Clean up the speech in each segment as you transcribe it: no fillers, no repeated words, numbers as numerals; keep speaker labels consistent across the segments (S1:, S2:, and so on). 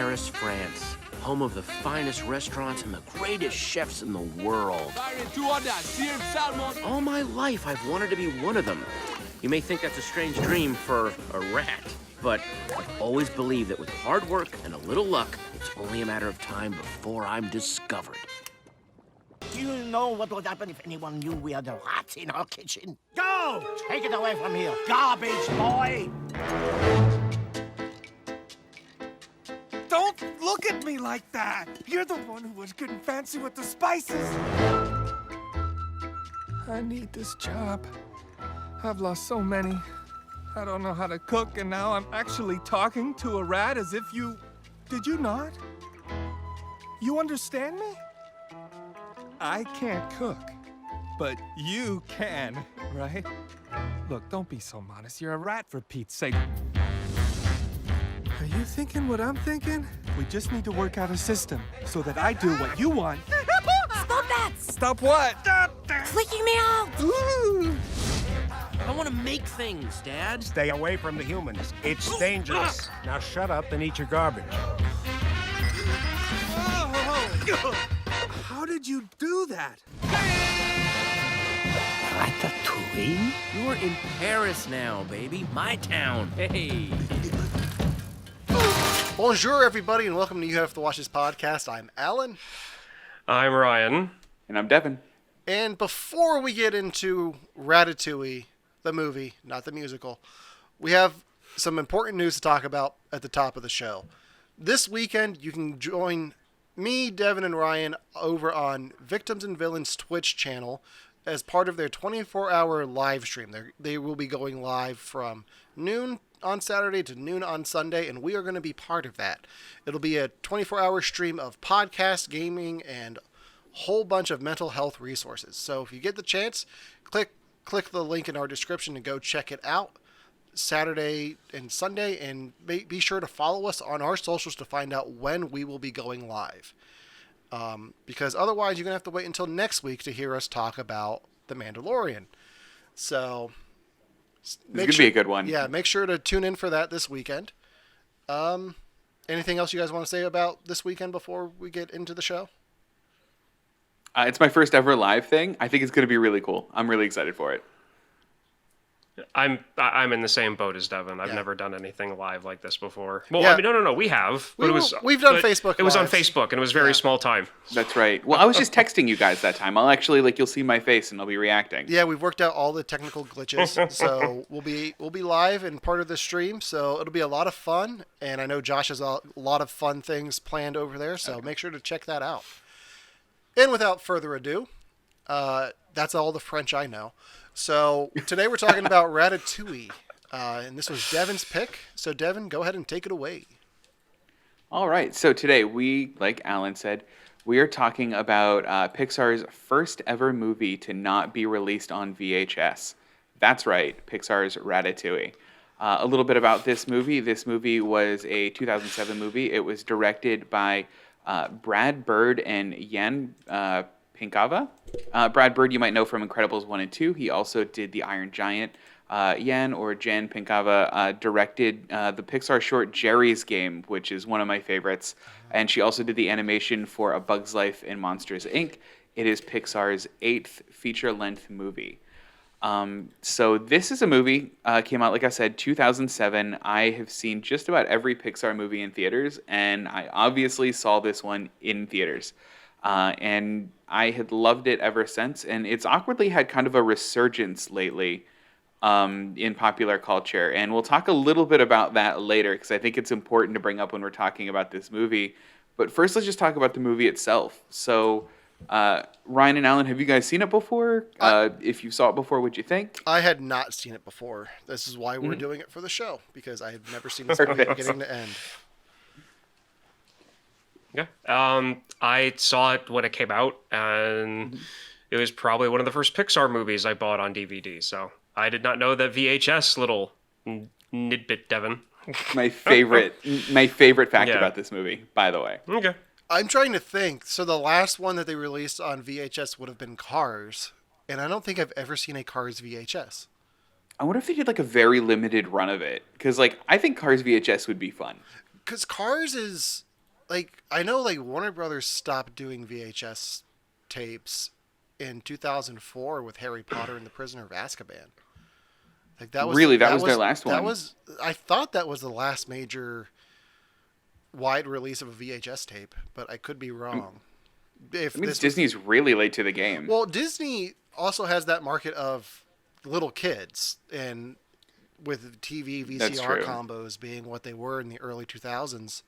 S1: Paris, France, home of the finest restaurants and the greatest chefs in the world. All my life, I've wanted to be one of them. You may think that's a strange dream for a rat, but I've always believed that with hard work and a little luck, it's only a matter of time before I'm discovered.
S2: Do you know what would happen if anyone knew we had a rat in our kitchen? Go! Take it away from here, garbage boy!
S3: Don't look at me like that! You're the one who was getting fancy with the spices! I need this job. I've lost so many. I don't know how to cook, and now I'm actually talking to a rat as if you... Did you not? You understand me? I can't cook, but you can, right? Look, don't be so modest. You're a rat, for Pete's sake. Are you thinking what I'm thinking? We just need to work out a system so that I do what you want.
S4: Stop that!
S3: Stop what?
S4: Flicking me out!
S3: Ooh.
S1: I want to make things, Dad.
S5: Stay away from the humans. It's dangerous. Now shut up and eat your garbage.
S3: How did you do that?
S2: Ratatouille?
S1: You're in Paris now, baby. My town. Hey.
S6: Bonjour, everybody, and welcome to You Have to Watch This podcast. I'm Alan.
S7: I'm Ryan.
S8: And I'm Devon.
S6: And before we get into Ratatouille, the movie, not the musical, we have some important news to talk about at the top of the show. This weekend, you can join me, Devon, and Ryan over on Victims and Villains Twitch channel as part of their 24-hour live stream. They will be going live from noon on Saturday to noon on Sunday, and we are going to be part of that. It'll be a 24-hour stream of podcast, gaming, and a whole bunch of mental health resources. So if you get the chance, click the link in our description and go check it out Saturday and Sunday, and be sure to follow us on our socials to find out when we will be going live. Because otherwise you're going to have to wait until next week to hear us talk about The Mandalorian. So
S8: It's going to be a good one.
S6: Yeah, make sure to tune in for that this weekend. Anything else you guys want to say about this weekend before we get into the show?
S8: It's my first ever live thing. I think it's going to be really cool. I'm really excited for it.
S7: I'm in the same boat as Devon. I've never done anything live like this before. Well,
S6: Yeah.
S7: I mean, no, we have. But
S6: We've done Facebook
S7: It was on
S6: Lives.
S7: Facebook, and it was very small time.
S8: That's right. Well, I was just texting you guys that time. I'll actually, you'll see my face and I'll be reacting.
S6: Yeah, we've worked out all the technical glitches, so we'll be live and part of the stream. So it'll be a lot of fun, and I know Josh has a lot of fun things planned over there. So make sure to check that out. And without further ado, that's all the French I know. So today we're talking about Ratatouille, and this was Devon's pick. So Devon, go ahead and take it away.
S8: All right. So today we, like Alan said, we are talking about Pixar's first ever movie to not be released on VHS. That's right, Pixar's Ratatouille. A little bit about this movie. This movie was a 2007 movie. It was directed by Brad Bird and Jan Pinkava. Brad Bird, you might know from Incredibles 1 and 2. He also did The Iron Giant. Jan Pinkava directed the Pixar short Jerry's Game, which is one of my favorites. And she also did the animation for A Bug's Life in Monsters, Inc. It is Pixar's 8th feature-length movie. So this is a movie, came out, like I said, 2007. I have seen just about every Pixar movie in theaters, and I obviously saw this one in theaters. And I had loved it ever since, and it's awkwardly had kind of a resurgence lately in popular culture. And we'll talk a little bit about that later, because I think it's important to bring up when we're talking about this movie. But first, let's just talk about the movie itself. So, Ryan and Alan, have you guys seen it before? If you saw it before, what'd you think?
S6: I had not seen it before. This is why we're doing it for the show, because I have never seen this movie from beginning to end.
S7: Yeah. I saw it when it came out, and it was probably one of the first Pixar movies I bought on DVD. So I did not know that VHS little nidbit, Devon.
S8: My favorite fact about this movie, by the way.
S7: Okay.
S6: I'm trying to think. So the last one that they released on VHS would have been Cars, and I don't think I've ever seen a Cars VHS.
S8: I wonder if they did a very limited run of it, because I think Cars VHS would be fun.
S6: Because Cars is like I know like Warner Brothers stopped doing VHS tapes in 2004 with Harry Potter and the Prisoner of Azkaban. Like that was
S8: Really? That was their last one?
S6: That was, I thought that was the last major wide release of a VHS tape, but I could be wrong. If
S8: I mean,
S6: this
S8: Disney's really late to the game.
S6: well, Disney also has that market of little kids, and with TV
S8: That's
S6: VCR
S8: true.
S6: combos being what they were in the early 2000s,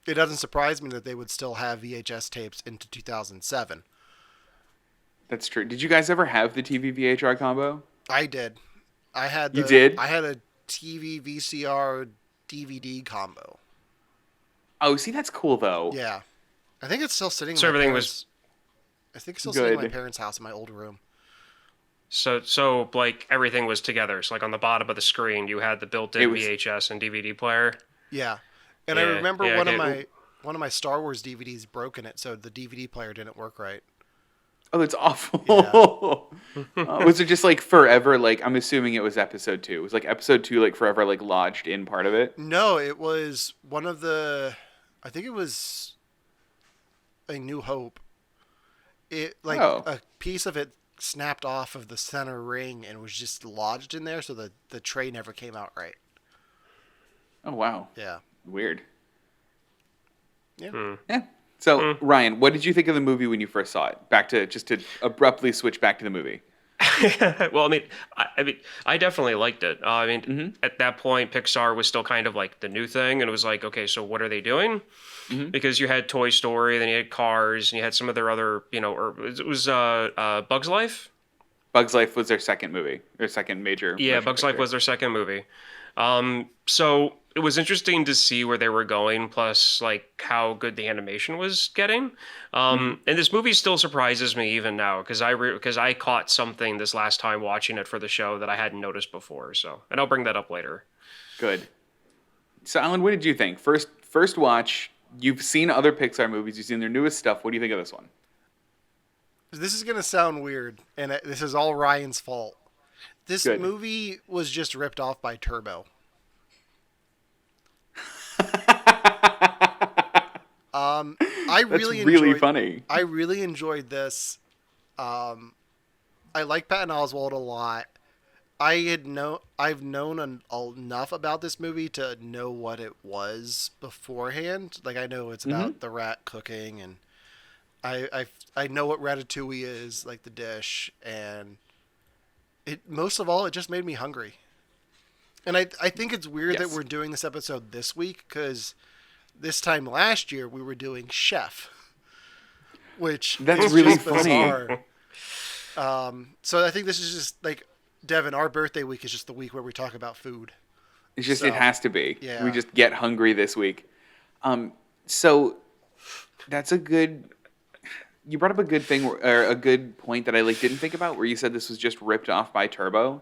S6: it doesn't surprise me that they would still have VHS tapes into 2007.
S8: That's true. Did you guys ever have the TV VHR combo?
S6: I did. I had.
S8: You did?
S6: I had a TV VCR DVD combo.
S8: Oh, see, that's cool though.
S6: Yeah, I think it's still sitting.
S7: So
S6: in my
S7: everything
S6: parents- I think it's still sitting in my
S8: Good.
S6: parents' house in my old room.
S7: So like everything was together. So like on the bottom of the screen, you had the built-in
S8: It was-
S7: VHS and DVD player.
S6: Yeah, and I
S7: Yeah,
S6: remember
S7: yeah,
S6: one
S7: okay.
S6: of my Star Wars DVDs broke in it, so the DVD player didn't work right.
S8: Oh, that's awful. Was it just like forever? Like, I'm assuming it was episode 2. It was like episode 2, like forever, like lodged in part of it.
S6: No, it was one of the. I think it was A New Hope. It like
S8: Oh.
S6: a piece of it snapped off of the center ring and was just lodged in there, so the tray never came out right.
S8: Oh wow,
S6: Yeah.
S8: weird.
S6: Yeah.
S8: Yeah. So Ryan, what did you think of the movie when you first saw it? Back to just to abruptly switch back to the movie.
S7: Well, I definitely liked it. At that point, Pixar was still kind of like the new thing, and it was like, okay, so what are they doing? Because you had Toy Story, then you had Cars, and you had some of their other, or it was Bugs Life.
S8: Bugs Life was their second movie, their second major.
S7: Yeah,
S8: motion
S7: Bugs Life
S8: picture.
S7: was their second movie. So it was interesting to see where they were going, plus like how good the animation was getting. And this movie still surprises me even now because I caught something this last time watching it for the show that I hadn't noticed before. So, and I'll bring that up later.
S8: Good. So Alan, what did you think? First watch. You've seen other Pixar movies. You've seen their newest stuff. What do you think of this one?
S6: This is gonna sound weird, and this is all Ryan's fault. This
S8: Good.
S6: movie was just ripped off by Turbo. I
S8: That's
S6: really
S8: really
S6: enjoyed,
S8: funny.
S6: I really enjoyed this. I like Patton Oswalt a lot. I've known enough about this movie to know what it was beforehand. Like I know it's about the rat cooking, and I know what Ratatouille is, like the dish, and it most of all it just made me hungry. And I think it's weird that
S8: Yes.
S6: we're doing this episode this week because this time last year we were doing Chef, which
S8: That's
S6: is
S8: really
S6: just
S8: funny.
S6: bizarre. So I think this is just like Devon. Our birthday week is just the week where we talk about food.
S8: It's just
S6: So,
S8: it has to be.
S6: yeah.
S8: We just get hungry this week. So that's a good. You brought up a good thing or a good point that I didn't think about, where you said this was just ripped off by Turbo.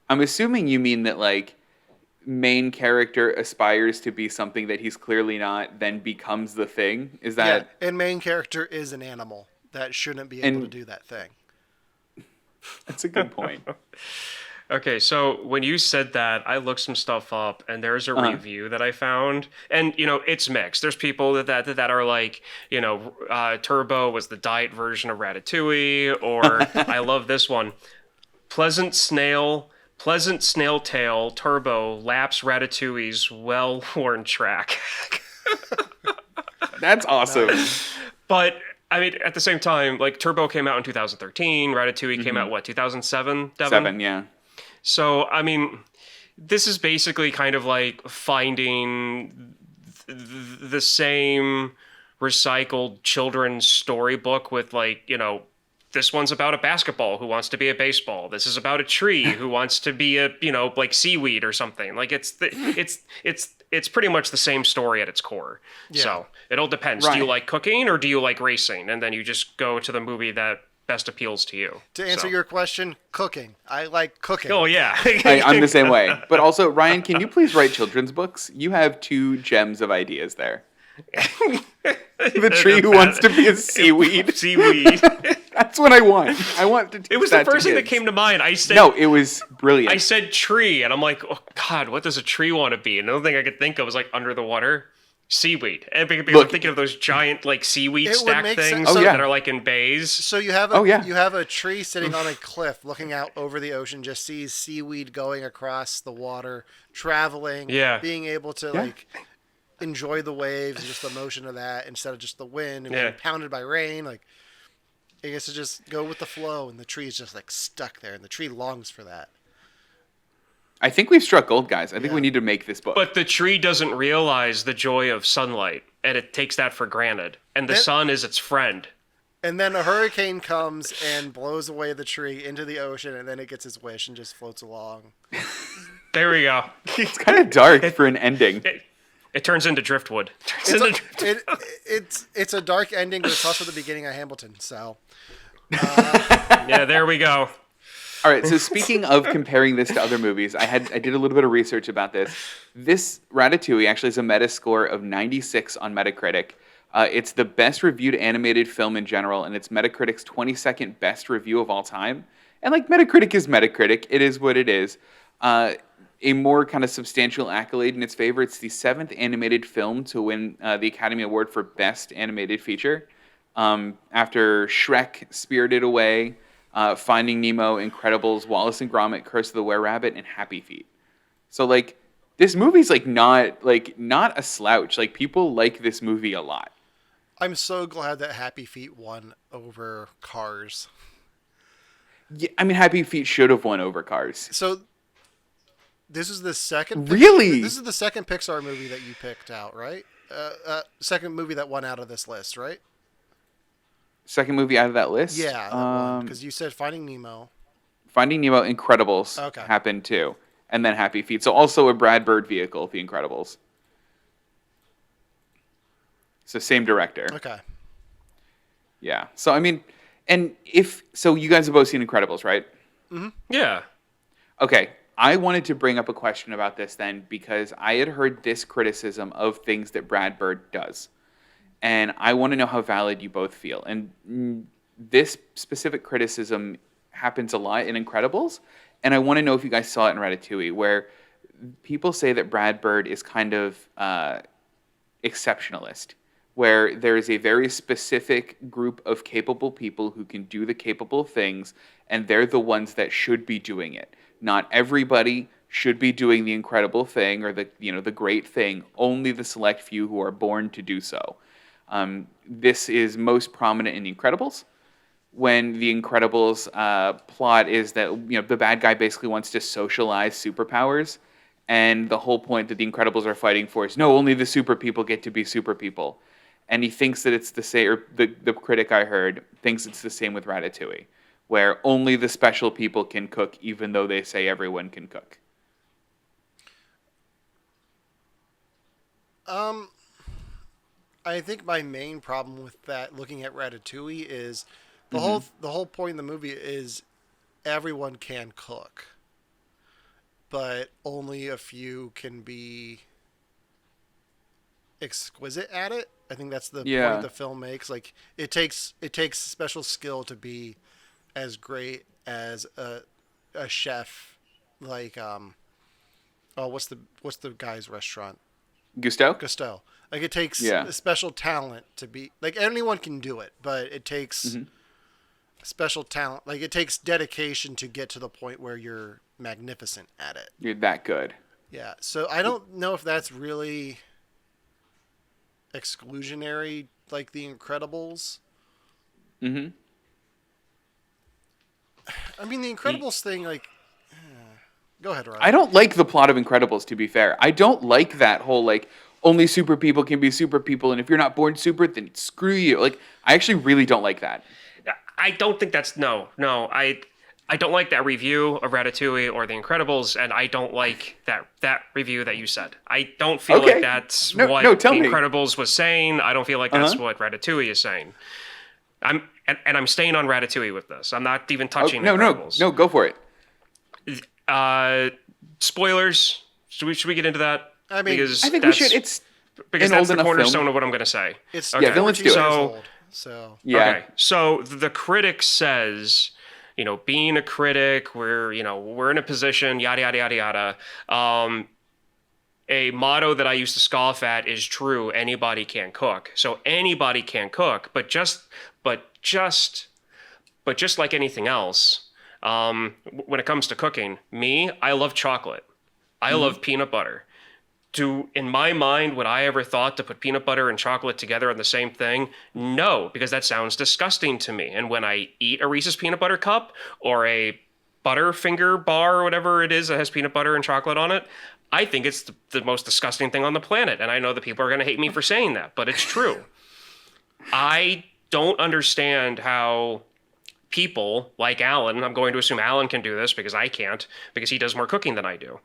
S8: I'm assuming you mean that main character aspires to be something that he's clearly not, then becomes the thing. Is that?
S6: Yeah, and main character is an animal that shouldn't be able to
S8: And-
S6: do that thing.
S8: That's a good point.
S7: Okay, so when you said that, I looked some stuff up, and there's a review that I found, and it's mixed. There's people that are like, Turbo was the diet version of Ratatouille, or I love this one, pleasant snail tail Turbo laps Ratatouille's well-worn track.
S8: That's awesome.
S7: But at the same time, like Turbo came out in 2013, Ratatouille came out 2007, Devin?
S8: 7, yeah.
S7: So, this is basically kind of like finding the same recycled children's storybook with this one's about a basketball who wants to be a baseball. This is about a tree who wants to be a, like seaweed or something. Like it's pretty much the same story at its core.
S6: Yeah.
S7: So it all depends.
S8: Right.
S7: Do you like cooking or do you like racing? And then you just go to the movie that best appeals to you.
S6: To answer
S7: So-
S6: your question, cooking. I like cooking.
S7: Oh yeah.
S8: I'm the same way. But also, Ryan, can you please write children's books? You have 2 gems of ideas there. The tree who wants to be a seaweed.
S7: Seaweed.
S8: That's what I want. I want to teach
S7: It was the
S8: that to
S7: first thing that
S8: kids.
S7: came to mind. I said
S8: No, it was brilliant.
S7: I said tree, and I'm like, oh God, what does a tree want to be? And the only thing I could think of was like under the water. Seaweed. And because
S8: Look,
S7: I'm thinking of those giant like seaweed
S6: it would
S7: stack
S6: make
S7: things
S6: sense.
S8: Oh, yeah.
S7: that are like in bays.
S6: So you have you have a tree sitting on a cliff looking out over the ocean, just sees seaweed going across the water, traveling, being able to like enjoy the waves, just the motion of that instead of just the wind and being pounded by rain. Like I guess to just go with the flow, and the tree is just like stuck there, and the tree longs for that.
S8: I think we've struck gold, guys. I think we need to make this book.
S7: But the tree doesn't realize the joy of sunlight, and it takes that for granted. And the sun is its friend.
S6: And then a hurricane comes and blows away the tree into the ocean, and then it gets its wish and just floats along.
S7: There we go.
S8: It's kind of dark for an ending.
S7: It turns into driftwood.
S6: It's a dark ending, but it's also the beginning of Hamilton. So
S7: yeah, there we go.
S8: All right, so speaking of comparing this to other movies, I did a little bit of research about this. This Ratatouille actually has a Metascore of 96 on Metacritic. It's the best reviewed animated film in general, and it's Metacritic's 22nd best review of all time. And like Metacritic is Metacritic, it is what it is. A more kind of substantial accolade in its favor, it's the 7th animated film to win the Academy Award for Best Animated Feature. After Shrek, Spirited Away, Finding Nemo, Incredibles, Wallace and Gromit, Curse of the Were-Rabbit, and Happy Feet. So like this movie's not a slouch. Like people like this movie a lot.
S6: I'm so glad that Happy Feet won over Cars.
S8: Yeah, I mean Happy Feet should have won over Cars.
S6: So this is the second.
S8: Really?
S6: This is the second Pixar movie that you picked out, right? Second movie that won out of this list, right?
S8: Second movie out of that list?
S6: Yeah, because you said Finding Nemo.
S8: Finding Nemo, Incredibles happened too. And then Happy Feet. So also a Brad Bird vehicle, The Incredibles. So same director.
S6: Okay.
S8: Yeah. So, I mean, so you guys have both seen Incredibles, right?
S6: Mm-hmm.
S7: Yeah.
S8: Okay. I wanted to bring up a question about this then because I had heard this criticism of things that Brad Bird does. And I want to know how valid you both feel. And this specific criticism happens a lot in Incredibles. And I want to know if you guys saw it in Ratatouille, where people say that Brad Bird is kind of exceptionalist, where there is a very specific group of capable people who can do the capable things, and they're the ones that should be doing it. Not everybody should be doing the incredible thing or the great thing. Only the select few who are born to do so. This is most prominent in The Incredibles, when The Incredibles plot is that the bad guy basically wants to socialize superpowers, and the whole point that The Incredibles are fighting for is no, only the super people get to be super people, and he thinks that it's the same. Or the critic I heard thinks it's the same with Ratatouille, where only the special people can cook, even though they say everyone can cook.
S6: I think my main problem with that, looking at Ratatouille, is the whole point of the movie is everyone can cook, but only a few can be exquisite at it. I think that's the point the film makes. Like it takes special skill to be as great as a chef. Like what's the guy's restaurant? Gusteau. Like it takes a special talent to be like anyone can do it, but it takes special talent. Like it takes dedication to get to the point where you're magnificent at it.
S8: You're that good.
S6: Yeah. So I don't know if that's really exclusionary, like The Incredibles.
S8: Mm-hmm.
S6: I mean, The Incredibles thing, like. Go ahead, Ryan.
S8: I don't like the plot of Incredibles, to be fair. I don't like that whole, like, only super people can be super people, and if you're not born super, then screw you. Like, I actually really don't like that.
S7: I don't think that's... No. I don't like that review of Ratatouille or The Incredibles, and I don't like that review that you said. I don't feel like that's what The Incredibles was saying. I don't feel like that's what Ratatouille is saying. I'm staying on Ratatouille with this. I'm not even touching Incredibles.
S8: No, go for it.
S7: Spoilers. Should we get into that?
S6: I mean,
S8: I think we should. It's
S7: because that's the cornerstone of what I'm going to say.
S6: It's
S8: then let's do it.
S6: So
S8: yeah.
S7: Okay. So the critic says, being a critic, we're in a position, yada yada yada yada. a motto that I used to scoff at is true. Anybody can cook. So anybody can cook, but just like anything else, when it comes to cooking, I love chocolate. I love peanut butter. In my mind, would I ever thought to put peanut butter and chocolate together on the same thing? No, because that sounds disgusting to me. And when I eat a Reese's peanut butter cup or a Butterfinger bar or whatever it is that has peanut butter and chocolate on it, I think it's the most disgusting thing on the planet. And I know that people are going to hate me for saying that, but it's true. I don't understand how people like Alan, I'm going to assume Alan can do this because I can't, because he does more cooking than I do,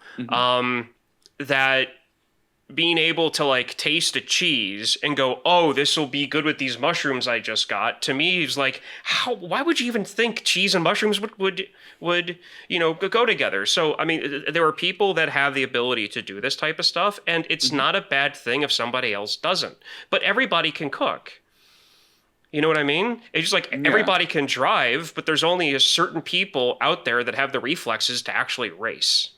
S7: that being able to like taste a cheese and go, oh, this will be good with these mushrooms I just got, to me is like, why would you even think cheese and mushrooms would go together? So I mean, there are people that have the ability to do this type of stuff, and it's not a bad thing if somebody else doesn't, but everybody can cook. You know what I mean? It's just like everybody can drive, but there's only a certain people out there that have the reflexes to actually race.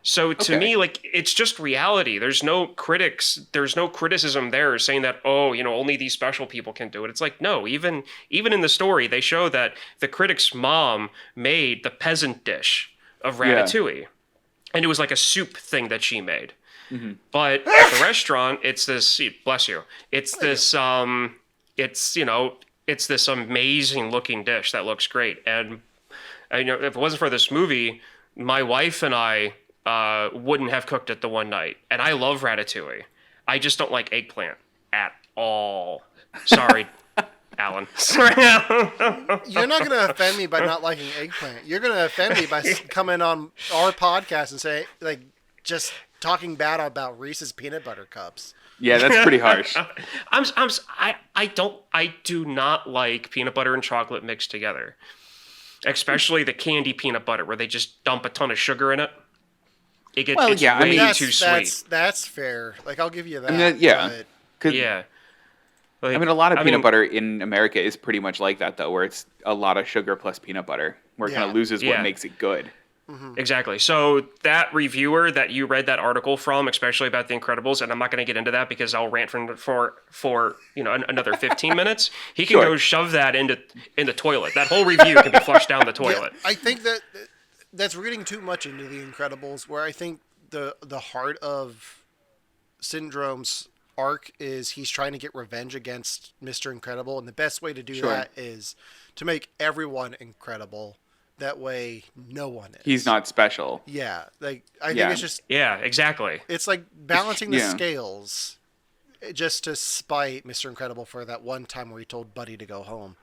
S7: So to me, like, it's just reality. There's no criticism there saying that, oh, only these special people can do it. It's like, no, even in the story, they show that the critic's mom made the peasant dish of Ratatouille. Yeah. And it was like a soup thing that she made. Mm-hmm. But at the restaurant, it's this, bless you, it's this, it's this amazing looking dish that looks great. And, if it wasn't for this movie, my wife and I wouldn't have cooked it the one night. And I love Ratatouille. I just don't like eggplant at all. Sorry, Alan. Sorry, Alan.
S6: You're not going to offend me by not liking eggplant. You're going to offend me by coming on our podcast and say, like, just talking bad about Reese's peanut butter cups.
S8: Yeah, that's pretty harsh.
S7: I do not like peanut butter and chocolate mixed together. Especially the candy peanut butter where they just dump a ton of sugar in it. It's way too sweet.
S6: That's fair. Like, I'll give you that.
S8: I mean, a lot of peanut butter in America is pretty much like that, though, where it's a lot of sugar plus peanut butter, where it kind of loses what makes it good.
S7: Mm-hmm. Exactly. So that reviewer that you read that article from, especially about The Incredibles, and I'm not going to get into that because I'll rant for another 15 minutes. He can go shove that in the toilet. That whole review can be flushed down the toilet.
S6: Yeah, I think that's reading too much into The Incredibles, where I think the heart of Syndrome's arc is he's trying to get revenge against Mr. Incredible, and the best way to do that is to make everyone incredible. That way, no one is.
S8: He's not special.
S6: Yeah, like I think it's just
S7: exactly.
S6: It's like balancing the scales, just to spite Mr. Incredible for that one time where he told Buddy to go home.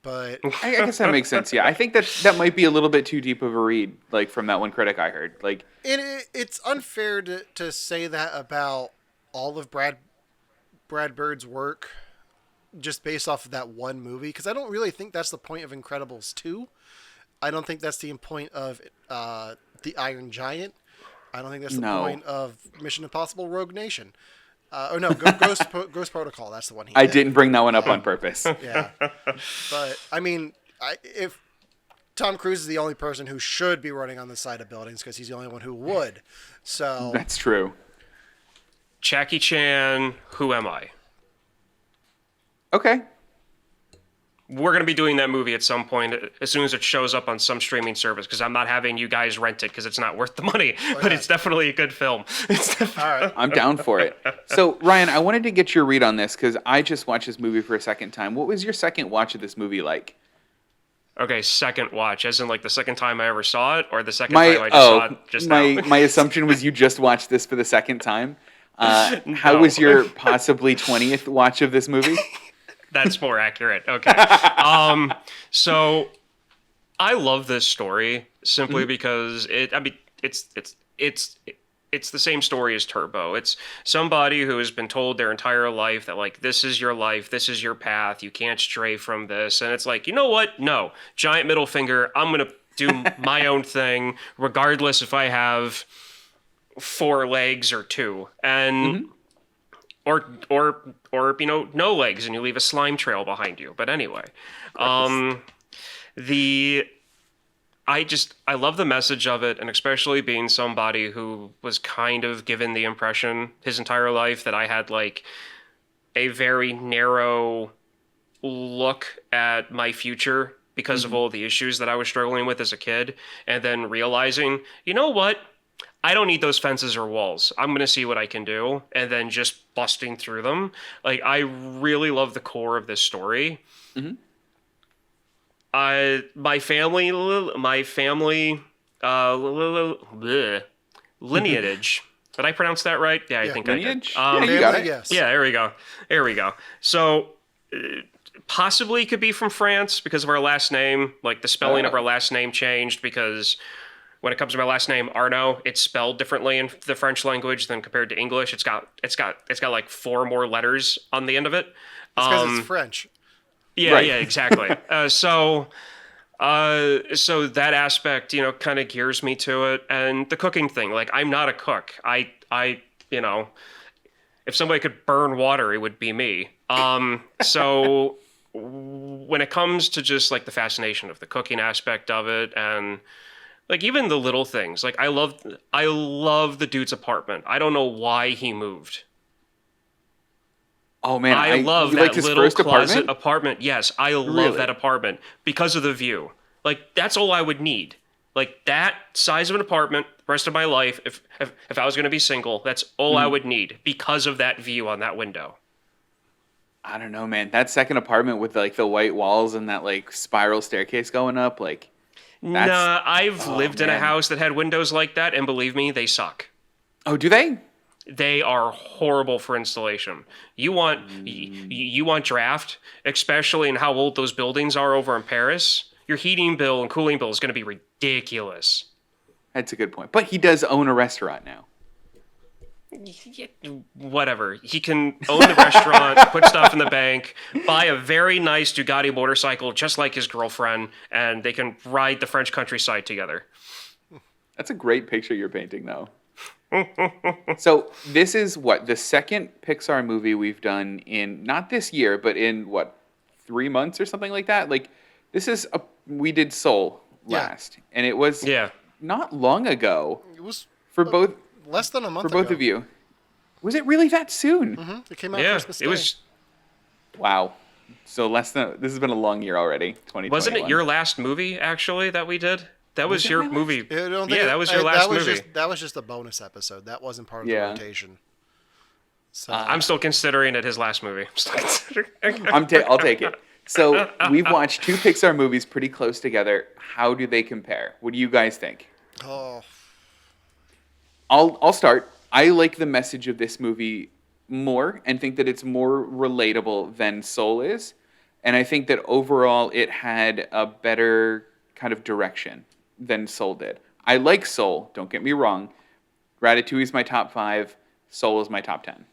S6: But
S8: I guess that makes sense. Yeah, I think that might be a little bit too deep of a read, like from that one critic I heard. Like,
S6: it's unfair to say that about all of Brad Bird's work, just based off of that one movie, because I don't really think that's the point of Incredibles 2. I don't think that's the point of The Iron Giant. I don't think that's the point of Mission Impossible: Rogue Nation. Ghost Protocol. That's the one.
S8: I didn't bring that one up on purpose.
S6: Yeah, but I mean, if Tom Cruise is the only person who should be running on the side of buildings because he's the only one who would. So
S8: that's true.
S7: Jackie Chan, who am I?
S8: Okay.
S7: We're going to be doing that movie at some point as soon as it shows up on some streaming service, because I'm not having you guys rent it because it's not worth the money, but it's definitely a good film.
S6: All right.
S8: I'm down for it. So, Ryan, I wanted to get your read on this because I just watched this movie for a second time. What was your second watch of this movie like?
S7: Okay, second watch, as in like the second time I ever saw it, or the second time I just saw it just now?
S8: My assumption was you just watched this for the second time. How was your possibly 20th watch of this movie?
S7: That's more accurate. Okay. So I love this story simply because it's the same story as Turbo. It's somebody who has been told their entire life that, like, this is your life, this is your path, you can't stray from this. And it's like, you know what? No. Giant middle finger. I'm going to do my own thing, regardless if I have 4 legs or 2. And or no legs, and you leave a slime trail behind you. But anyway, I love the message of it, and especially being somebody who was kind of given the impression his entire life that I had like a very narrow look at my future because of all the issues that I was struggling with as a kid, and then realizing, you know what? I don't need those fences or walls. I'm going to see what I can do, and then just busting through them. Like, I really love the core of this story.
S8: Mm-hmm.
S7: My family lineage. Did I pronounce that right? Yeah, I think
S8: Lineage?
S7: I did.
S8: Yeah, you got it.
S6: Yes.
S7: Yeah, there we go. So, possibly could be from France because of our last name. Like, the spelling of our last name changed because when it comes to my last name, Arnaud, it's spelled differently in the French language than compared to English. It's got like 4 more letters on the end of it.
S6: It's because it's French.
S7: Yeah,
S8: Right.
S7: yeah, exactly. So that aspect, kind of gears me to it, and the cooking thing. Like, I'm not a cook. I, if somebody could burn water, it would be me. So when it comes to just like the fascination of the cooking aspect of it, and like even the little things, like I love the dude's apartment. I don't know why he moved.
S8: Oh man,
S7: I love
S8: you
S7: that
S8: like his
S7: little
S8: first
S7: closet
S8: apartment?
S7: apartment. Yes, I love
S8: Really?
S7: that apartment because of the view. Like, that's all I would need. Like, that size of an apartment the rest of my life, if I was going to be single, that's all I would need because of that view on that window.
S8: I don't know, man. That second apartment with like the white walls and that like spiral staircase going up, like that's...
S7: Nah, I've lived in a
S8: man.
S7: house that had windows like that, and believe me, they suck.
S8: Oh, do they?
S7: They are horrible for installation. You want draft, especially in how old those buildings are over in Paris. Your heating bill and cooling bill is going to be ridiculous.
S8: That's a good point. But he does own a restaurant now.
S7: Whatever. He can own the restaurant, put stuff in the bank, buy a very nice Bugatti motorcycle just like his girlfriend, and they can ride the French countryside together.
S8: That's a great picture you're painting, though. So this is the second Pixar movie we've done in, not this year, but in 3 months or something like that? Like, we did Soul last, and it was not long ago.
S6: It was
S8: for both
S6: less than a month
S8: for both
S6: ago.
S8: of you. Was it really that soon?
S6: Mm-hmm. It came out Christmas Day.
S7: It was.
S8: Wow. So this has been a long year already. 2021.
S7: Wasn't it your last movie actually that we did? That was your movie. That was your last movie.
S6: That was just a bonus episode. That wasn't part of the rotation. So
S7: I'm still considering it his last movie. I'm still considering.
S8: I'll take it. So we've watched 2 Pixar movies pretty close together. How do they compare? What do you guys think?
S6: Oh.
S8: I'll start. I like the message of this movie more and think that it's more relatable than Soul is. And I think that overall it had a better kind of direction than Soul did. I like Soul, don't get me wrong. Ratatouille is my top 5. Soul is my top 10.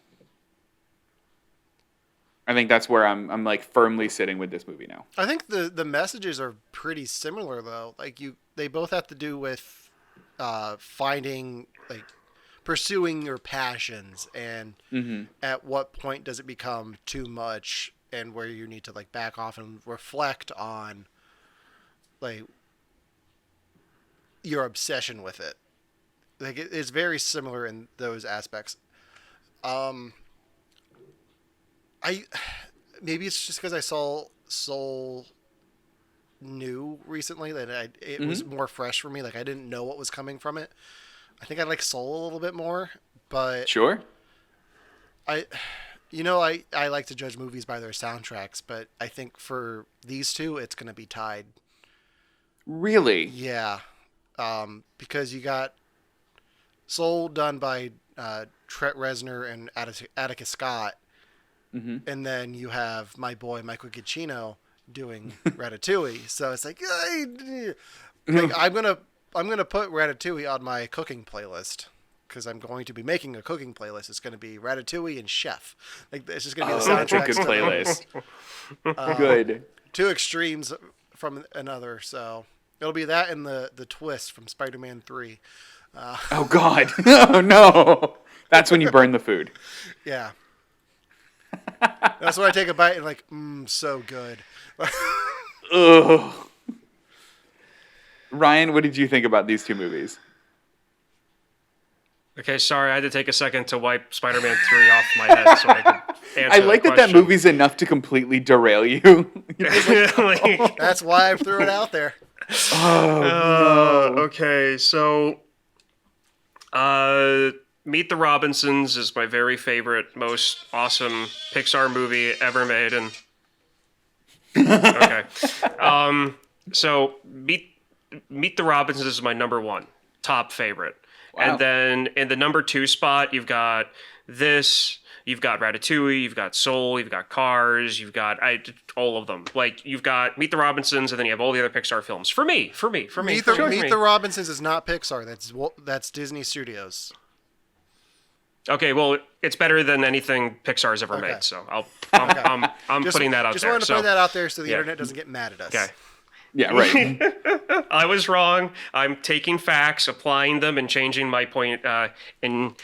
S8: I think that's where I'm like firmly sitting with this movie now.
S6: I think the messages are pretty similar though. Like they both have to do with finding, like, pursuing your passions, and at what point does it become too much, and where you need to like back off and reflect on like your obsession with it. Like it's very similar in those aspects. Maybe it's just because I saw Soul new recently that it was more fresh for me. Like I didn't know what was coming from it. I think I like Soul a little bit more, but
S8: Sure.
S6: I like to judge movies by their soundtracks, but I think for these two, it's going to be tied.
S8: Really?
S6: Yeah. Because you got Soul done by Trent Reznor and Atticus Scott, and then you have my boy Michael Giacchino doing Ratatouille. So it's like I'm gonna put Ratatouille on my cooking playlist because I'm going to be making a cooking playlist. It's going to be Ratatouille and Chef. Like it's just going to be the soundtrack.
S8: Good playlist. Good.
S6: 2 extremes from another. So it'll be that and the twist from Spider-Man 3.
S8: Oh God! Oh no! That's when you burn the food.
S6: Yeah. That's when I take a bite and like, so good.
S8: Ugh. Ryan, what did you think about these two movies?
S7: Okay, sorry, I had to take a second to wipe Spider-Man 3 off my head so I could answer
S8: I like that
S7: question.
S8: movie's enough to completely derail you. You're just like,
S7: Like,
S6: That's why I threw it out there.
S7: okay, so Meet the Robinsons is my very favorite, most awesome Pixar movie ever made, and okay, so Meet the Robinsons is my number one top favorite.
S8: Wow.
S7: And then in the number 2 spot, you've got this, you've got Ratatouille, you've got Soul, you've got Cars, you've got all of them. Like, you've got Meet the Robinsons, and then you have all the other Pixar films. For me.
S6: Meet the Robinsons is not Pixar. That's Disney Studios.
S7: Okay, well, it's better than anything Pixar's ever
S6: Okay.
S7: made, so I'm putting that out
S6: just
S7: there.
S6: wanted to put that out there so the
S7: yeah.
S6: internet doesn't get mad at us.
S7: Okay.
S8: yeah, right.
S7: I was wrong. I'm taking facts, applying them, and changing my point, and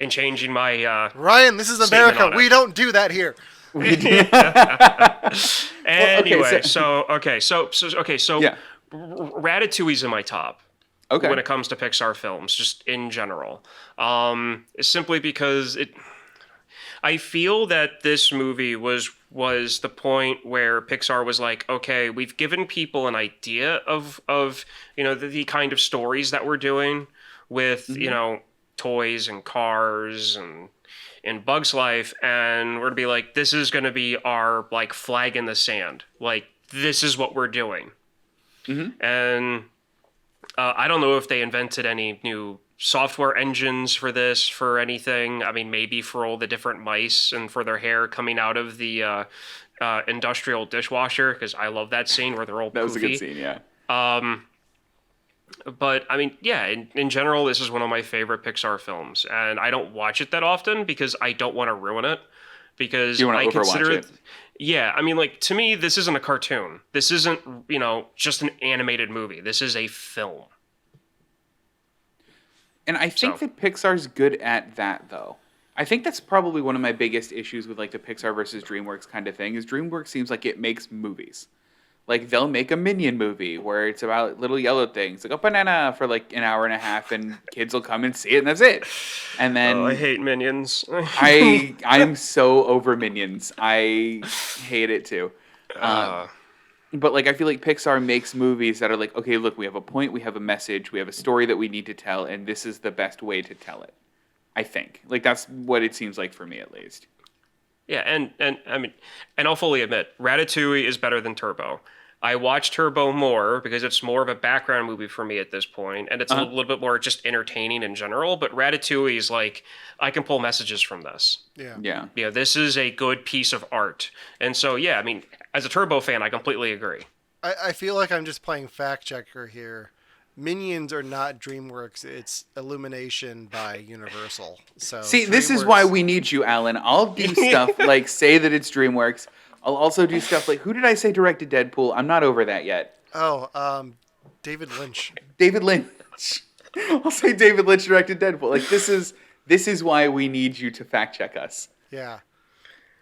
S7: changing my
S6: Ryan, this is
S7: statement
S6: America.
S7: on it.
S6: We don't do that here.
S7: Anyway, so
S8: Yeah.
S7: Ratatouille's in my top.
S8: Okay.
S7: When it comes to Pixar films, just in general, simply because I feel that this movie was the point where Pixar was like, okay, we've given people an idea of the kind of stories that we're doing with toys and cars and Bug's Life, and we're gonna be like, this is gonna be our like flag in the sand, like this is what we're doing, and. I don't know if they invented any new software engines for this, for anything. I mean, maybe for all the different mice and for their hair coming out of the industrial dishwasher, because I love that scene where they're all
S8: That was a
S7: poofy.
S8: good scene, yeah.
S7: But, I mean, yeah, in general, this is one of my favorite Pixar films. And I don't watch it that often because I don't want to ruin it. Because
S8: You wanna
S7: I
S8: overwatch
S7: consider
S8: it.
S7: Yeah, I mean, like, to me, this isn't a cartoon. This isn't, just an animated movie. This is a film.
S8: And I think
S7: So-
S8: that Pixar's good at that, though. I think that's probably one of my biggest issues with like the Pixar versus DreamWorks kind of thing. Is DreamWorks seems like it makes movies. Like they'll make a Minion movie where it's about little yellow things, like a banana for like an hour and a half, and kids will come and see it, and that's it. And then
S7: Oh, I hate Minions.
S8: I'm so over Minions. I hate it too. But like I feel like Pixar makes movies that are like, okay, look, we have a point, we have a message, we have a story that we need to tell, and this is the best way to tell it. I think. Like that's what it seems like for me at least.
S7: Yeah, and I mean, and I'll fully admit, Ratatouille is better than Turbo. I watch Turbo more because it's more of a background movie for me at this point, and it's a little bit more just entertaining in general. But Ratatouille is like, I can pull messages from this.
S6: Yeah.
S8: Yeah.
S7: This is a good piece of art. And so, yeah, I mean, as a Turbo fan, I completely agree.
S6: I feel like I'm just playing fact checker here. Minions are not DreamWorks. It's Illumination by Universal. So
S8: See, this is why we need you, Alan. I'll do stuff like say that it's DreamWorks. I'll also do stuff like who did I say directed Deadpool? I'm not over that yet.
S6: David Lynch.
S8: David Lynch. I'll say David Lynch directed Deadpool. Like this is why we need you to fact check us.
S6: Yeah.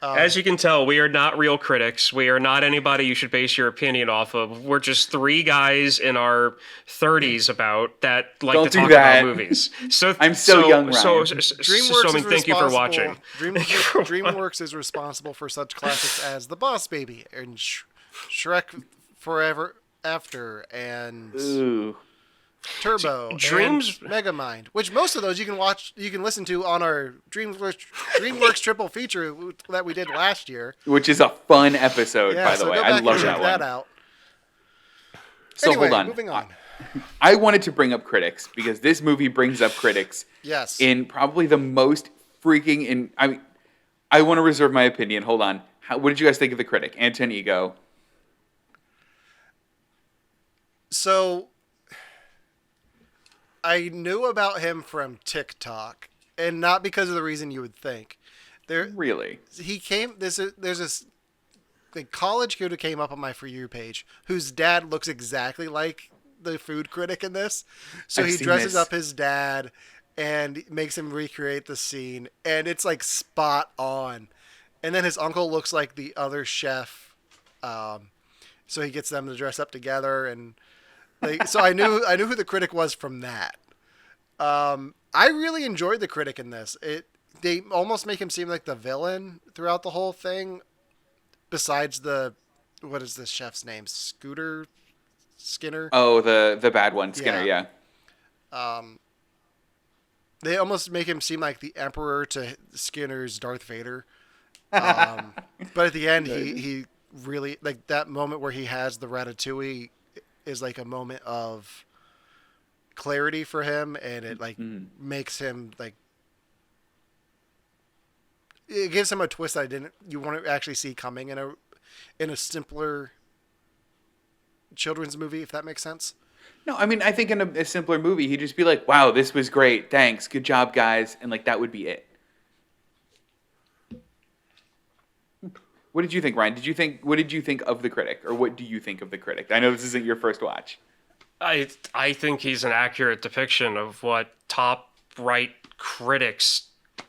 S7: As you can tell, we are not real critics. We are not anybody you should base your opinion off of. We're just three guys in our 30s about that like
S8: Don't
S7: to
S8: do
S7: talk
S8: that.
S7: about movies. So
S8: I'm so young, Ryan.
S7: So,
S6: DreamWorks
S7: I mean,
S6: is
S7: thank you for watching.
S6: DreamWorks is responsible for such classics as The Boss Baby and Shrek Forever After and
S8: Ooh.
S6: Turbo
S7: Dreams-
S6: and Megamind, which most of those you can listen to on our DreamWorks triple feature that we did last year.
S8: Which is a fun episode,
S6: Yeah,
S8: by the
S6: so
S8: way.
S6: go
S8: I
S6: back
S8: love
S6: and
S8: that
S6: check
S8: one.
S6: that out.
S8: So
S6: Anyway,
S8: hold on.
S6: moving on.
S8: I wanted to bring up critics because this movie brings up critics
S6: Yes.
S8: in probably the most freaking I want to reserve my opinion. Hold on. What did you guys think of the critic, Anton Ego?
S6: So I knew about him from TikTok, and not because of the reason you would think.
S8: Really?
S6: There's a college kid who came up on my For You page whose dad looks exactly like the food critic in this. So
S8: I've
S6: he
S8: seen
S6: dresses
S8: this.
S6: up his dad and makes him recreate the scene, and it's like spot on. And then his uncle looks like the other chef, so he gets them to dress up together, and So I knew who the critic was from that. I really enjoyed the critic in this. They almost make him seem like the villain throughout the whole thing. Besides what is this chef's name? Skinner?
S8: Oh, the bad one, Skinner, yeah.
S6: They almost make him seem like the Emperor to Skinner's Darth Vader. But at the end, he really, like, that moment where he has the ratatouille is like a moment of clarity for him, and it like makes him like, it gives him a twist that you want to actually see coming in a simpler children's movie, if that makes sense.
S8: No, I mean, I think in a simpler movie, he'd just be like, wow, this was great. Thanks. Good job, guys. And like, that would be it. What did you think, Ryan? What did you think of the critic? Or what do you think of the critic? I know this isn't your first watch.
S7: I think he's an accurate depiction of what top right critics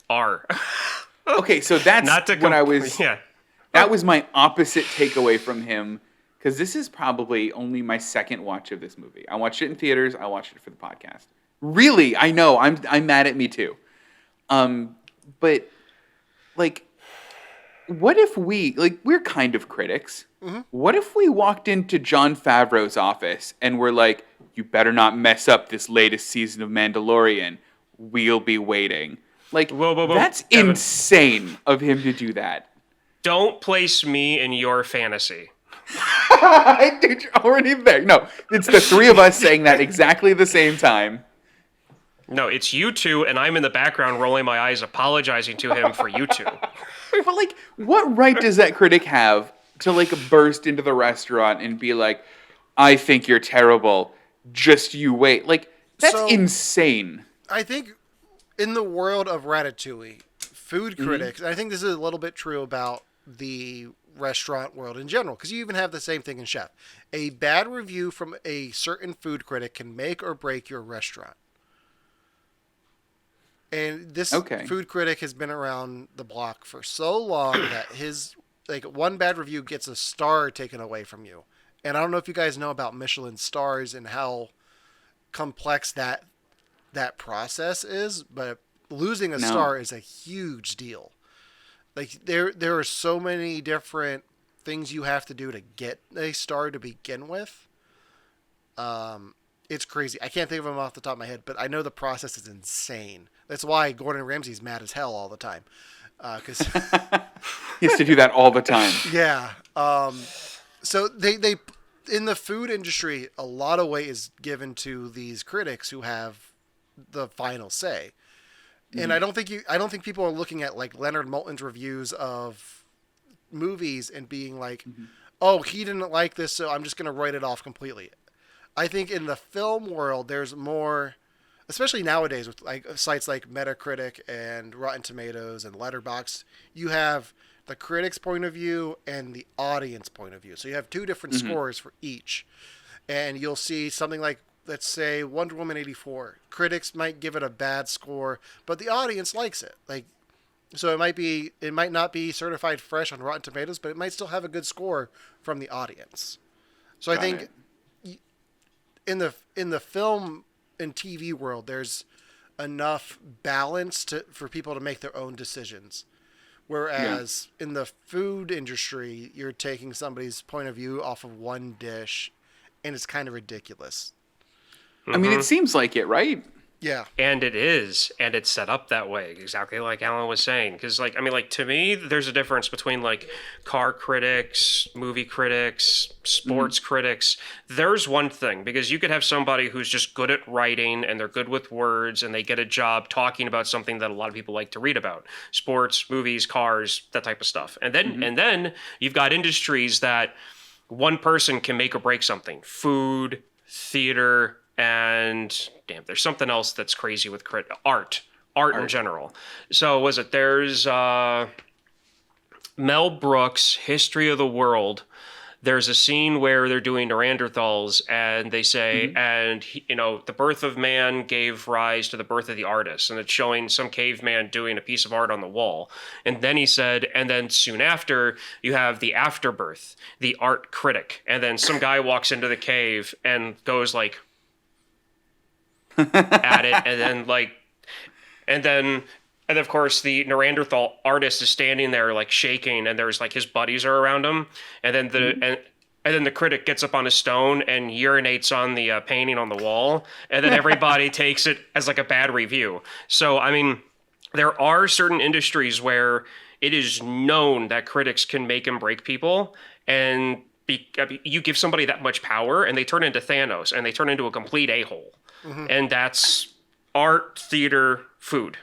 S7: are.
S8: Okay, so that's what I was...
S7: Yeah.
S8: That was my opposite takeaway from him, because this is probably only my second watch of this movie. I watched it in theaters. I watched it for the podcast. Really, I know. I'm mad at me too. But like, what if we're kind of critics. Mm-hmm. What if we walked into Jon Favreau's office and we're like, you better not mess up this latest season of Mandalorian. We'll be waiting. Like,
S7: whoa,
S8: that's
S7: Devon.
S8: Insane of him to do that.
S7: Don't place me in your fantasy.
S8: Dude, you're already there. No, it's the three of us saying that exactly the same time.
S7: No, it's you two, and I'm in the background rolling my eyes, apologizing to him for you two.
S8: But like, what right does that critic have to like burst into the restaurant and be like, I think you're terrible. Just you wait. Like, that's insane.
S6: I think in the world of Ratatouille, food critics, and I think this is a little bit true about the restaurant world in general, because you even have the same thing in Chef. A bad review from a certain food critic can make or break your restaurant. And this food critic has been around the block for so long that his one bad review gets a star taken away from you. And I don't know if you guys know about Michelin stars and how complex that process is, but losing a star is a huge deal. Like there are so many different things you have to do to get a star to begin with. It's crazy. I can't think of them off the top of my head, but I know the process is insane. That's why Gordon Ramsay's mad as hell all the time. Because
S8: he has to do that all the time.
S6: Yeah. So they in the food industry, a lot of weight is given to these critics who have the final say. And I don't think people are looking at like Leonard Maltin's reviews of movies and being like, oh, he didn't like this, so I'm just going to write it off completely. I think in the film world, there's more, especially nowadays with like sites like Metacritic and Rotten Tomatoes and Letterboxd, you have the critic's point of view and the audience point of view. So you have two different scores for each. And you'll see something like, let's say Wonder Woman 84. Critics might give it a bad score, but the audience likes it. Like, so it might not be certified fresh on Rotten Tomatoes, but it might still have a good score from the audience. So I think in the film and TV world, there's enough balance for people to make their own decisions. Whereas in the food industry, you're taking somebody's point of view off of one dish, and it's kind of ridiculous.
S8: I mean, it seems like it, right?
S6: Yeah.
S7: And it is. And it's set up that way, exactly like Alan was saying. Because, to me, there's a difference between, car critics, movie critics, sports critics. There's one thing, because you could have somebody who's just good at writing, and they're good with words, and they get a job talking about something that a lot of people like to read about. Sports, movies, cars, that type of stuff. And then you've got industries that one person can make or break something. Food, theater, and there's something else that's crazy with art in general. So there's Mel Brooks' History of the World. there's a scene where they're doing Neanderthals, and they say, the birth of man gave rise to the birth of the artist, and it's showing some caveman doing a piece of art on the wall. And then he said, and then soon after, you have the afterbirth, the art critic, and then some guy walks into the cave and goes like at it, and then of course the Neanderthal artist is standing there like shaking, and there's like his buddies are around him, and then the critic gets up on a stone and urinates on the painting on the wall, and then everybody takes it as like a bad review. So I mean, there are certain industries where it is known that critics can make and break people, and you give somebody that much power and they turn into Thanos, and they turn into a complete a-hole. And that's art, theater, food.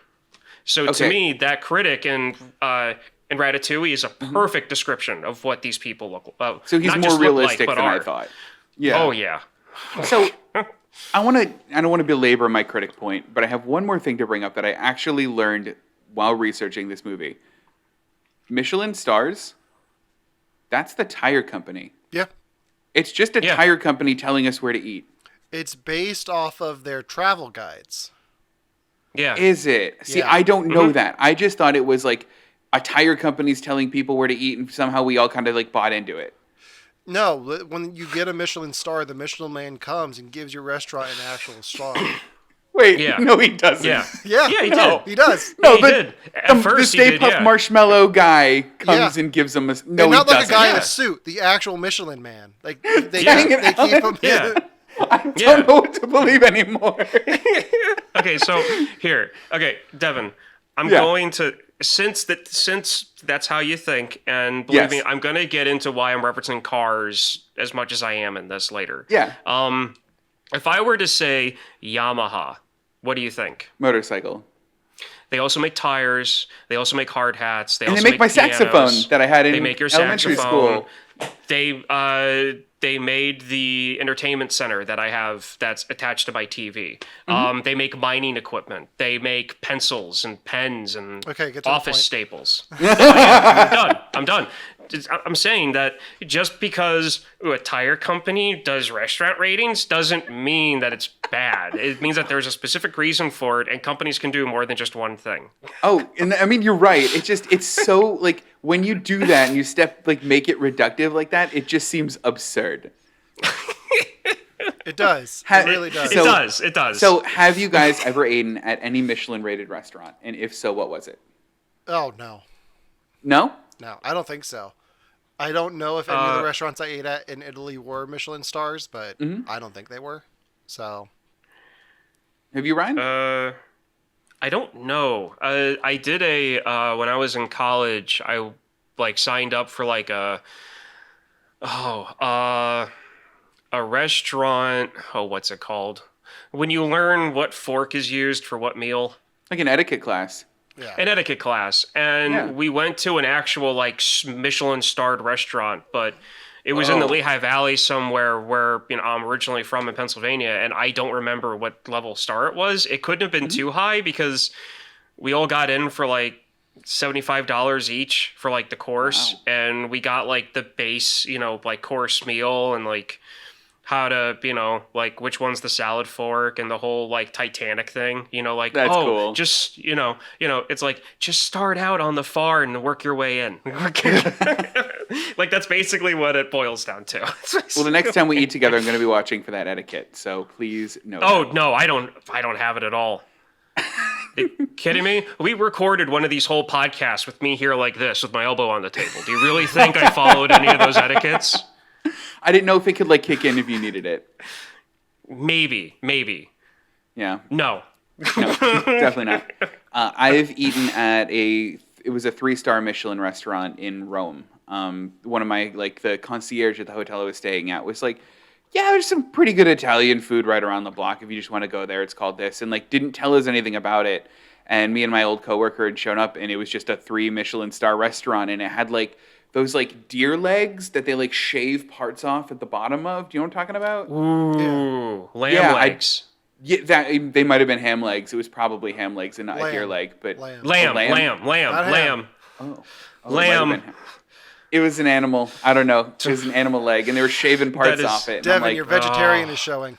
S7: So to me, that critic in Ratatouille is a perfect description of what these people look like.
S8: So he's more realistic than I thought. Yeah.
S7: Oh, yeah.
S8: So I don't want to belabor my critic point, but I have one more thing to bring up that I actually learned while researching this movie. Michelin stars, that's the tire company.
S6: Yeah.
S8: It's just a tire company telling us where to eat.
S6: It's based off of their travel guides.
S7: Yeah.
S8: Is it? See, I don't know that. I just thought it was like a tire company's telling people where to eat, and somehow we all kind of like bought into it.
S6: No, when you get a Michelin star, the Michelin man comes and gives your restaurant an actual star.
S8: Wait, no, he doesn't.
S7: Yeah,
S6: he did. He does.
S8: No,
S7: he did. At first
S8: the Stay Puft Marshmallow guy comes and gives him a... No,
S6: and not
S8: he
S6: like
S8: doesn't.
S6: a guy in a suit. The actual Michelin man. Like they keep him.
S7: Yeah.
S8: I don't know what to believe anymore.
S7: Okay, so here. Okay, Devon, I'm going to... Since that's how you think, and believe me, I'm going to get into why I'm referencing cars as much as I am in this later.
S8: Yeah.
S7: If I were to say Yamaha, what do you think?
S8: Motorcycle.
S7: They also make tires. They also make hard hats.
S8: They make my
S7: pianos.
S8: saxophone that I had in
S7: they make your
S8: elementary
S7: saxophone.
S8: school.
S7: They made the entertainment center that I have that's attached to my TV. They make mining equipment. They make pencils and pens and office staples. I'm done. I'm saying that just because a tire company does restaurant ratings doesn't mean that it's bad. It means that there's a specific reason for it, and companies can do more than just one thing.
S8: Oh, and I mean, you're right. It's so, like, when you do that and you make it reductive like that, it just seems absurd.
S6: It does. It really does.
S7: It does.
S8: So have you guys ever eaten at any Michelin-rated restaurant? And if so, what was it?
S6: Oh, no.
S8: No?
S6: No, I don't think so. I don't know if any of the restaurants I ate at in Italy were Michelin stars, but I don't think they were. So,
S8: have you, Ryan?
S7: I don't know. I did when I was in college. I signed up for a restaurant. Oh, what's it called? When you learn what fork is used for what meal.
S8: Like an etiquette class.
S6: Yeah.
S7: An etiquette class, and we went to an actual Michelin-starred restaurant, but it was in the Lehigh Valley somewhere where I'm originally from in Pennsylvania, and I don't remember what level star it was. It couldn't have been too high because we all got in for $75 each for the course, and we got the base course meal and how to, which one's the salad fork and the whole Titanic thing,
S8: That's cool.
S7: Just, it's just start out on the far and work your way in. That's basically what it boils down to.
S8: Well, the next time we eat together, I'm going to be watching for that etiquette. So please note.
S7: Oh, no, I don't have it at all. Are you kidding me? We recorded one of these whole podcasts with me here like this with my elbow on the table. Do you really think I followed any of those etiquettes?
S8: I didn't know if it could kick in if you needed it.
S7: Maybe.
S8: Yeah.
S7: No,
S8: definitely not. I've eaten at it was a 3-star Michelin restaurant in Rome. One of my, the concierge at the hotel I was staying at was there's some pretty good Italian food right around the block. If you just want to go there, it's called this. And didn't tell us anything about it. And me and my old coworker had shown up, and it was just a 3 Michelin star restaurant, and it had those deer legs that they shave parts off at the bottom of. Do you know what I'm talking about?
S7: Ooh, lamb legs.
S8: They might have been ham legs. It was probably ham legs and not a deer leg, but
S7: lamb.
S8: Oh,
S7: Lamb.
S8: It was an animal. I don't know. It was an animal leg, and they were shaving parts off it. And
S6: Devin,
S8: I'm like,
S6: your vegetarian is showing.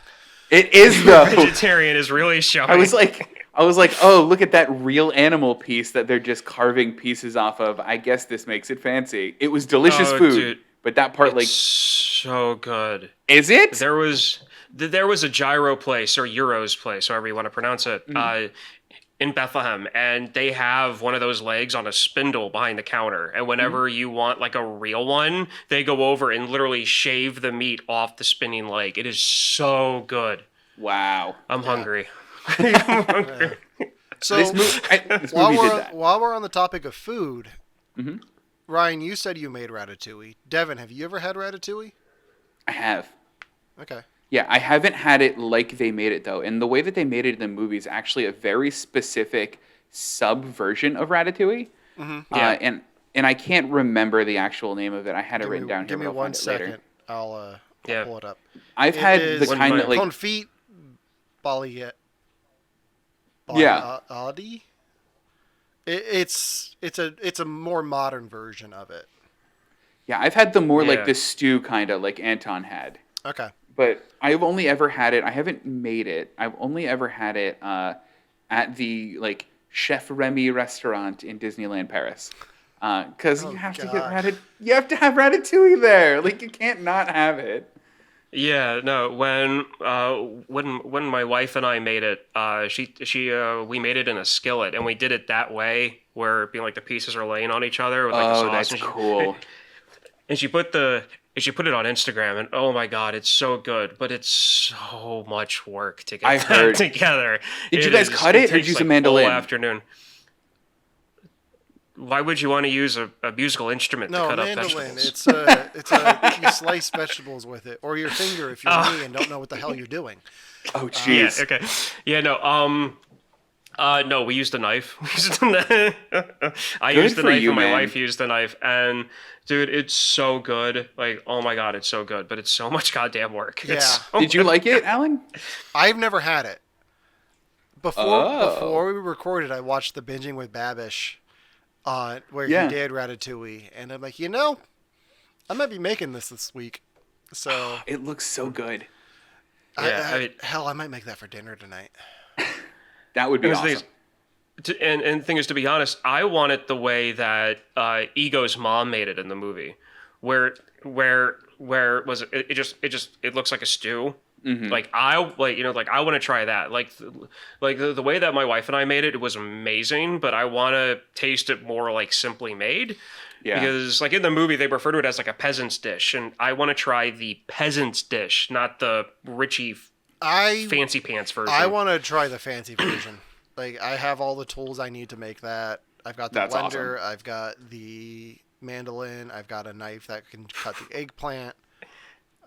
S8: it is though.
S7: Vegetarian is really showing.
S8: I was like, oh, look at that real animal piece that they're just carving pieces off of. I guess this makes it fancy. It was delicious food,
S7: dude,
S8: but that part, like,
S7: so good.
S8: is it?
S7: There was a gyro place or Euros place, however you want to pronounce it, in Bethlehem, and they have one of those legs on a spindle behind the counter. And whenever you want like a real one, they go over and literally shave the meat off the spinning leg. It is so good.
S8: Wow.
S7: I'm hungry.
S6: So
S8: This movie did that.
S6: while we're on the topic of food,
S8: Mhm.
S6: Ryan, you said you made ratatouille. Devin, have you ever had ratatouille?
S8: I have.
S6: Okay.
S8: Yeah, I haven't had it like they made it though, and the way that they made it in the movie is actually a very specific sub version of Ratatouille.
S7: Yeah.
S8: And I can't remember the actual name of it. I had it written down here.
S6: Give me
S8: but I'll
S6: one
S8: find it later.
S6: second. I'll
S7: Yeah.
S6: pull it up.
S8: I've
S6: It
S8: had
S6: is
S8: the kind that like
S6: confit balayette.
S8: Yeah.
S6: Adi. It's a more modern version of it.
S8: yeah, I've had the more
S7: Yeah.
S8: like the stew kind of like Anton had.
S6: Okay.
S8: But I've only ever had it. I haven't made it. I've only ever had it at the like Chef Remy restaurant in Disneyland Paris. Because
S6: Oh,
S8: you have to
S6: God.
S8: get you have to have ratatouille there. Like you can't not have it.
S7: Yeah, no. When my wife and I made it, we made it in a skillet, and we did it that way, where being like the pieces are laying on each other with like the
S8: Oh,
S7: sauce.
S8: that's
S7: and
S8: cool.
S7: And she put it on Instagram, and oh my god, it's so good, but it's so much work to get
S8: I've
S7: that
S8: heard.
S7: together.
S8: Did you guys cut it or
S7: takes,
S8: use a
S7: like,
S8: mandolin?
S7: Whole afternoon. Why would you want to use a musical instrument to
S6: No,
S7: cut up
S6: mandolin.
S7: vegetables?
S6: You slice vegetables with it, or your finger if you're me and don't know what the hell you're doing.
S8: Oh
S7: Yeah,
S8: jeez.
S7: okay. Yeah, no, we used a knife. I
S8: Good
S7: used the
S8: for
S7: knife
S8: you,
S7: and my
S8: man.
S7: wife used the knife, and dude, it's so good. Like, oh my god, it's so good, but it's so much goddamn work.
S6: Yeah.
S7: It's so
S8: Did you like it, Alan?
S6: I've never had it. Before
S8: Oh.
S6: we recorded, I watched the Binging with Babish, where
S8: Yeah.
S6: he did ratatouille, and I'm like, I might be making this week. So
S8: It looks so good.
S7: Yeah, I mean-
S6: hell, I might make that for dinner tonight.
S8: That would be
S7: Because the
S8: awesome.
S7: thing is- and the thing is, to be honest, I want it the way that Ego's mom made it in the movie, where was it? It looks like a stew.
S8: Mm-hmm.
S7: Like I want to try that. Like the way that my wife and I made it, it was amazing. But I want to taste it more like simply made.
S8: Yeah.
S7: Because like in the movie, they refer to it as like a peasant's dish, and I want to try the peasant's dish, not the Richie fancy pants version.
S6: I want to try the fancy version. Like, I have all the tools I need to make that. I've got the
S8: That's
S6: blender. I've got the mandolin. I've got a knife that can cut the eggplant.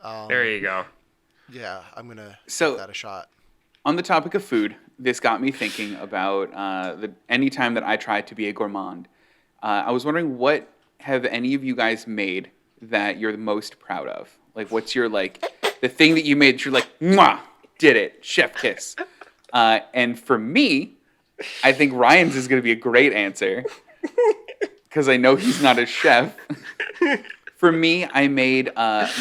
S7: There you go.
S6: Yeah, I'm gonna
S8: So-
S6: give that a shot.
S8: On the topic of food, this got me thinking about any time that I tried to be a gourmand. I was wondering, what have any of you guys made that you're the most proud of? Like, what's your, like, the thing that you made that you're like, mwah, did it, chef kiss. And for me, I think Ryan's is going to be a great answer because I know he's not a chef. For me, I made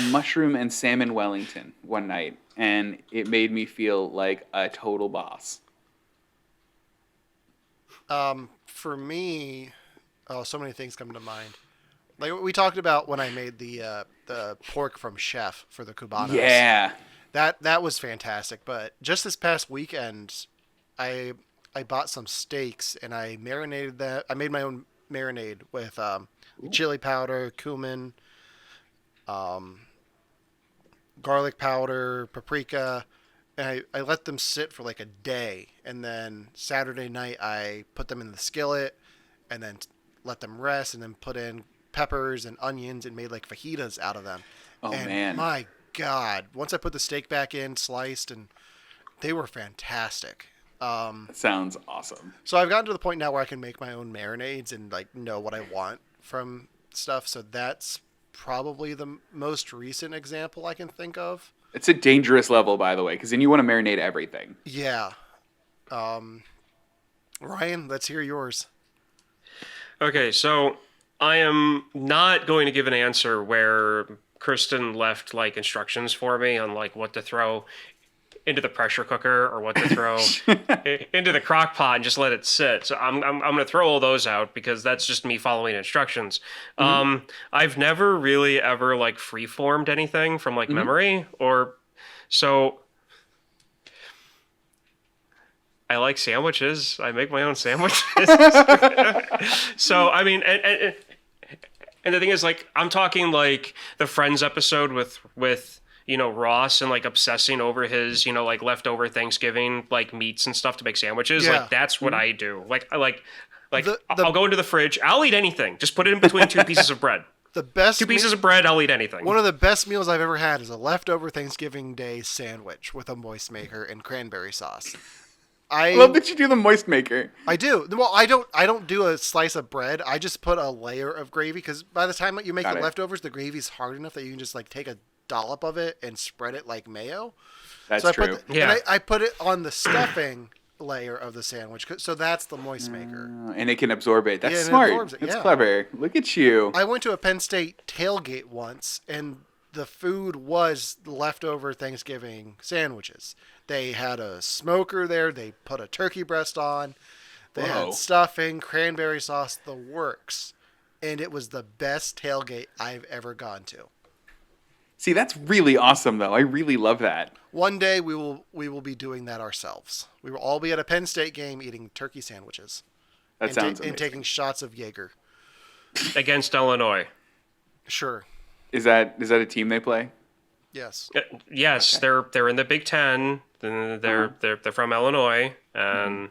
S8: mushroom and salmon Wellington one night, and it made me feel like a total boss.
S6: For me, so many things come to mind. Like we talked about when I made the pork from Chef for the Cubanos.
S8: Yeah.
S6: That was fantastic. But just this past weekend, I bought some steaks and I marinated that. I made my own marinade with chili powder, cumin, garlic powder, paprika, and I let them sit for like a day. And then Saturday night, I put them in the skillet and then let them rest and then put in peppers and onions and made like fajitas out of them.
S8: Oh,
S6: and
S8: man.
S6: my God. Once I put the steak back in, sliced, and they were fantastic.
S8: That sounds awesome.
S6: So I've gotten to the point now where I can make my own marinades and like know what I want from stuff. So that's probably the most recent example I can think of.
S8: It's a dangerous level, by the way, because then you want to marinate everything.
S6: Yeah. Ryan, let's hear yours.
S7: Okay, so I am not going to give an answer where Kristen left like instructions for me on like what to throw into the pressure cooker or what to throw into the crock pot and just let it sit. So I'm going to throw all those out because that's just me following instructions. I've never really ever like free-formed anything from like memory or so. I like sandwiches. I make my own sandwiches. So I mean, and the thing is, like, I'm talking like the Friends episode with Ross and like obsessing over his like leftover Thanksgiving like meats and stuff to make sandwiches.
S6: Yeah.
S7: Like that's what I do. Like
S6: The-
S7: I'll go into the fridge. I'll eat anything. Just put it in between two pieces of bread.
S6: The best
S7: Two pieces of bread. I'll eat anything.
S6: One of the best meals I've ever had is a leftover Thanksgiving Day sandwich with a moist maker and cranberry sauce.
S8: I love that you do the moist maker.
S6: I do. Well, I don't do a slice of bread. I just put a layer of gravy because by the time that you make the leftovers, the gravy's hard enough that you can just like take a dollop of it and spread it like mayo.
S8: That's true.
S6: And I put it on the stuffing layer of the sandwich, so that's the moist maker.
S8: And it can absorb it. That's
S6: Yeah, and it
S8: smart.
S6: absorbs it,
S8: That's
S6: yeah.
S8: clever. Look at you.
S6: I went to a Penn State tailgate once, and the food was leftover Thanksgiving sandwiches. They had a smoker there. They put a turkey breast on. They had stuffing, cranberry sauce, the works. And it was the best tailgate I've ever gone to.
S8: See, that's really awesome, though. I really love that.
S6: One day we will be doing that ourselves. We will all be at a Penn State game eating turkey sandwiches.
S8: That sounds amazing.
S6: And taking shots of Jaeger.
S7: Against Illinois.
S6: Sure.
S8: Is that a team they play?
S6: Yes.
S7: Yes, okay. They're in the Big Ten. They're from Illinois, and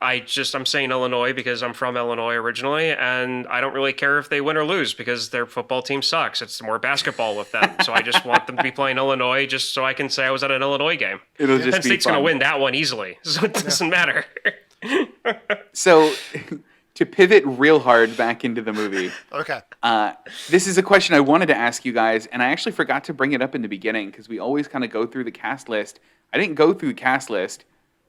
S7: I'm saying Illinois because I'm from Illinois originally, and I don't really care if they win or lose because their football team sucks. It's more basketball with them, so I just want them to be playing Illinois just so I can say I was at an Illinois game.
S8: It'll just
S7: Penn
S8: be
S7: State's
S8: fun.
S7: going to win that one easily, so it doesn't matter.
S8: So, to pivot real hard back into the movie.
S6: Okay.
S8: This is a question I wanted to ask you guys, and I actually forgot to bring it up in the beginning because we always kind of go through the cast list. I didn't go through the cast list.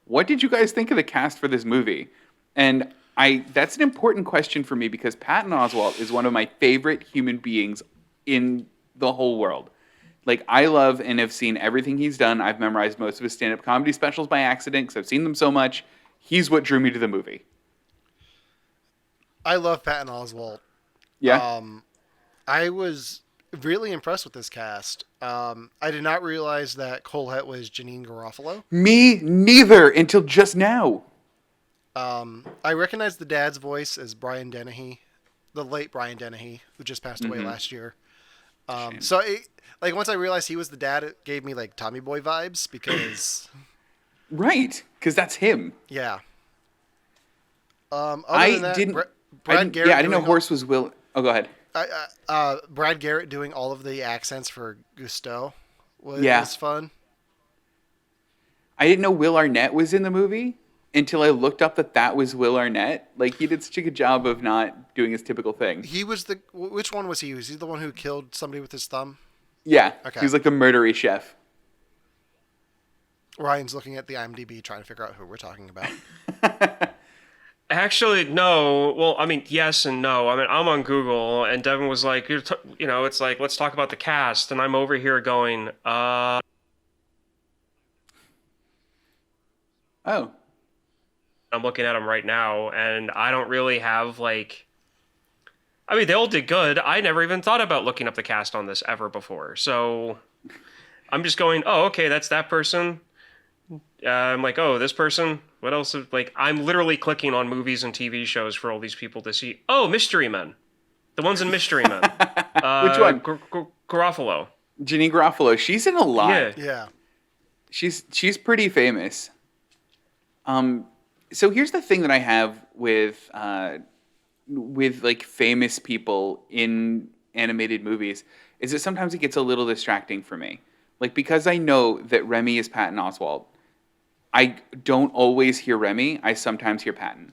S8: What did you guys think of the cast for this movie? And that's an important question for me because Patton Oswalt is one of my favorite human beings in the whole world. Like, I love and have seen everything he's done. I've memorized most of his stand-up comedy specials by accident because I've seen them so much. He's what drew me to the movie.
S6: I love Patton Oswalt.
S8: Yeah.
S6: I was really impressed with this cast. I did not realize that Colette was Janine Garofalo.
S8: Me neither until just now.
S6: I recognized the dad's voice as Brian Dennehy, the late Brian Dennehy, who just passed away last year. So once I realized he was the dad, it gave me like Tommy Boy vibes because.
S8: Right, because that's him.
S6: Yeah.
S8: I didn't know Horse was Will. Oh, go ahead.
S6: Brad Garrett doing all of the accents for Gusteau was fun.
S8: I didn't know Will Arnett was in the movie until I looked up that was Will Arnett. Like, he did such a good job of not doing his typical thing.
S6: He was which one was he? Was he the one who killed somebody with his thumb?
S8: Yeah.
S6: Okay.
S8: He was like the murdery chef.
S6: Ryan's looking at the IMDb trying to figure out who we're talking about.
S7: Actually, no. Well, I mean, yes and no. I mean, I'm on Google, and Devin was like, it's like, let's talk about the cast, and I'm over here going,
S8: Oh.
S7: I'm looking at them right now, and I don't really have, like... I mean, they all did good. I never even thought about looking up the cast on this ever before. So I'm just going, oh, okay, that's that person. I'm like, oh, this person. What else? Like, I'm literally clicking on movies and TV shows for all these people to see. Oh, Mystery Men. The ones in Mystery Men.
S8: Which one?
S7: Garofalo.
S8: Janine Garofalo. She's in a lot.
S6: Yeah.
S8: She's pretty famous. So here's the thing that I have with like famous people in animated movies is that sometimes it gets a little distracting for me. Like, because I know that Remy is Patton Oswalt, I don't always hear Remy. I sometimes hear Patton.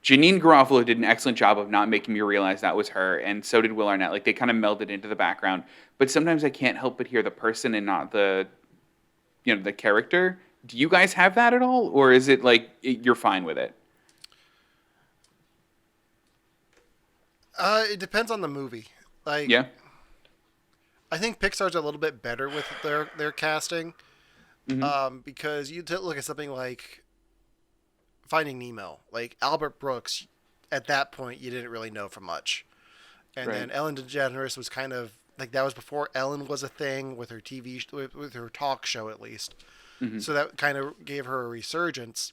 S8: Janine Garofalo did an excellent job of not making me realize that was her, and so did Will Arnett. Like, they kind of melded into the background. But sometimes I can't help but hear the person and not the character. Do you guys have that at all? Or is it like you're fine with it?
S6: It depends on the movie. Like,
S8: Yeah.
S6: I think Pixar's a little bit better with their casting, because you look at something like Finding Nemo, like Albert Brooks. At that point, you didn't really know from much, and
S8: Right.
S6: then Ellen DeGeneres was kind of like that was before Ellen was a thing with her with her talk show at least. So that kind of gave her a resurgence.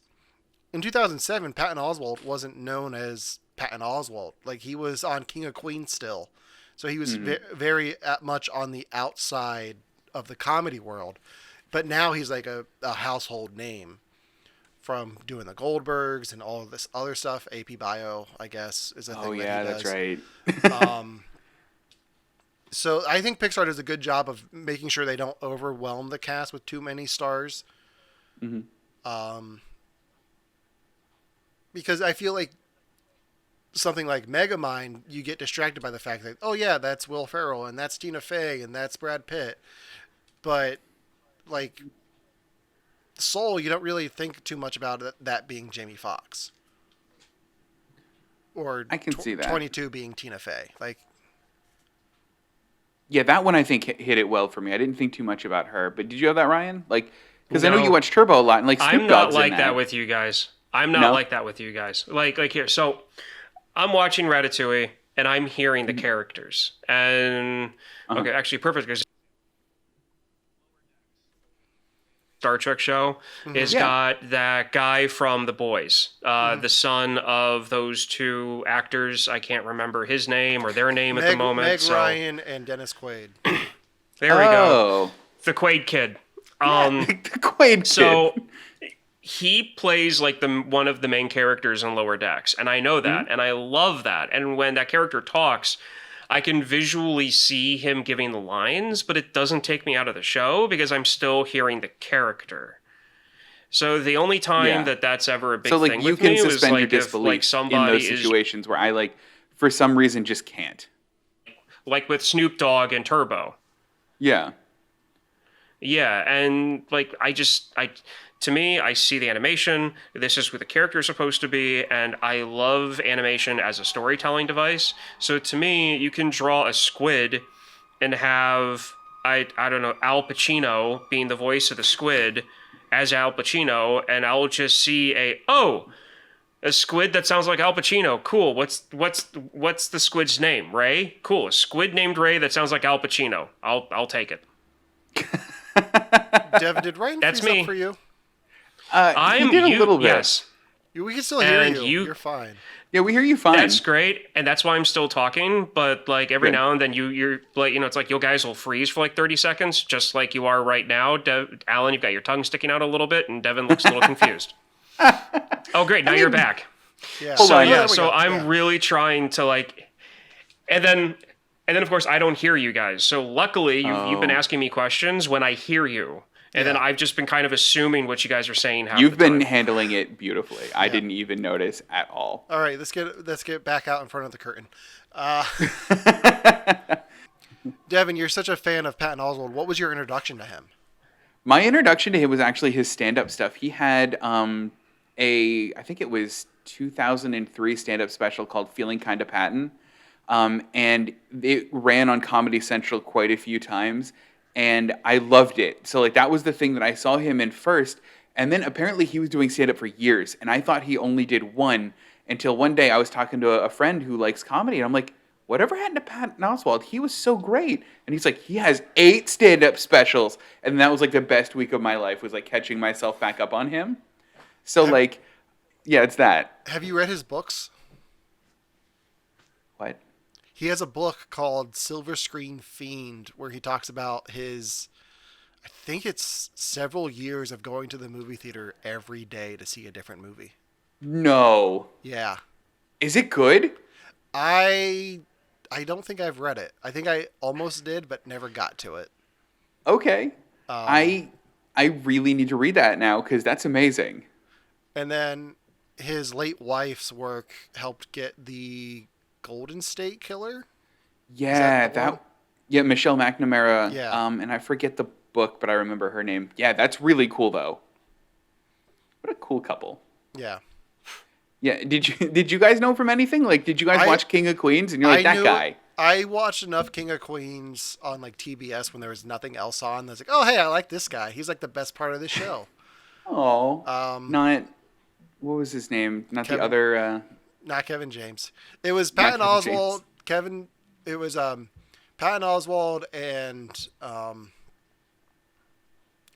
S6: In 2007, Patton Oswalt wasn't known as Patton Oswalt. Like, he was on King of Queens still. So he was very much on the outside of the comedy world. But now he's like a household name from doing the Goldbergs and all of this other stuff. AP Bio, I guess, is a thing
S8: Oh,
S6: that
S8: yeah,
S6: he does.
S8: that's right.
S6: So I think Pixar does a good job of making sure they don't overwhelm the cast with too many stars. Because I feel like something like Megamind, you get distracted by the fact that, oh yeah, that's Will Ferrell and that's Tina Fey and that's Brad Pitt. But like Soul, you don't really think too much about that being Jamie Foxx. Or
S8: I can see that.
S6: 22 being Tina Fey. Like,
S8: Yeah, that one I think hit it well for me. I didn't think too much about her. But did you have that, Ryan? Like, because I know
S7: No.
S8: you watch Turbo a lot, and like Snoop
S7: I'm not
S8: Dogg's
S7: like
S8: in
S7: that with you guys. I'm not
S8: No?
S7: like that with you guys. Like here. So I'm watching Ratatouille and I'm hearing the characters. And okay, actually perfect because Star Trek show is got that guy from The Boys, the son of those two actors. I can't remember his name or their name at the moment.
S6: Meg
S7: so
S6: Ryan and Dennis Quaid.
S7: there we go.
S8: Oh,
S7: The Quaid kid.
S8: the Quaid kid.
S7: So he plays like one of the main characters in Lower Decks, and I know that, and I love that. And when that character talks, I can visually see him giving the lines, but it doesn't take me out of the show because I'm still hearing the character. So the only time that's ever a big
S8: so like
S7: thing
S8: you
S7: with
S8: can
S7: me was
S8: suspend your
S7: like if
S8: disbelief
S7: like somebody
S8: in those
S7: is
S8: situations where I like for some reason just can't.
S7: like with Snoop Dogg and Turbo.
S8: Yeah.
S7: Yeah, and like to me, I see the animation. This is who the character is supposed to be, and I love animation as a storytelling device. So to me, you can draw a squid and have I don't know, Al Pacino being the voice of the squid as Al Pacino, and I'll just see a squid that sounds like Al Pacino. Cool. What's the squid's name? Ray? Cool. A squid named Ray that sounds like Al Pacino. I'll take it.
S6: Devin, did Ryan
S7: That's
S6: freeze
S7: me.
S6: up for you?
S8: He did a little bit.
S7: Yes.
S6: We can still hear
S7: And
S6: you. You're fine.
S8: Yeah, we hear you fine.
S7: That's great, and that's why I'm still talking. But like every
S8: Good.
S7: now and then, you're like, it's like you guys will freeze for like 30 seconds, just like you are right now. Alan, you've got your tongue sticking out a little bit, and Devin looks a little confused. Oh, great! Now you're back.
S6: Yeah.
S8: Hold on,
S6: there we
S7: So
S6: go.
S7: I'm
S6: Yeah.
S7: really trying to like, and then of course I don't hear you guys. So luckily you've been asking me questions when I hear you. And then I've just been kind of assuming what you guys are saying. Half
S8: You've
S7: the
S8: been
S7: time.
S8: handling it beautifully. I didn't even notice at all.
S6: All right, let's get back out in front of the curtain. Devin, you're such a fan of Patton Oswalt. What was your introduction to him?
S8: My introduction to him was actually his stand-up stuff. He had I think it was 2003 stand-up special called Feeling Kinda Patton. And it ran on Comedy Central quite a few times. And I loved it. So like that was the thing that I saw him in first. And then apparently he was doing stand-up for years. And I thought he only did one until one day I was talking to a friend who likes comedy. And I'm like, whatever happened to Patton Oswalt? He was so great. And he's like, he has 8 stand-up specials. And that was like the best week of my life, was like catching myself back up on him. So like, yeah, it's that.
S6: Have you read his books?
S8: What?
S6: He has a book called Silver Screen Fiend where he talks about his, I think it's several years of going to the movie theater every day to see a different movie.
S8: No.
S6: Yeah.
S8: Is it good?
S6: I don't think I've read it. I think I almost did, but never got to it.
S8: Okay. I really need to read that now because that's amazing.
S6: And then his late wife's work helped get the Golden State Killer.
S8: Yeah,
S6: the one?
S8: yeah, Michelle McNamara.
S6: Yeah.
S8: And I forget the book, but I remember her name. Yeah, that's really cool though. What a cool couple.
S6: Yeah.
S8: Yeah. Did you guys know him from anything? Like, did you guys watch King of Queens and you're like, that guy?
S6: I watched enough King of Queens on like TBS when there was nothing else on. I was like, oh hey, I like this guy. He's like the best part of this show.
S8: Oh. Not. What was his name? Not
S6: Kevin,
S8: the other.
S6: Not Kevin James. It was Patton Oswalt. Kevin. It was Patton Oswalt and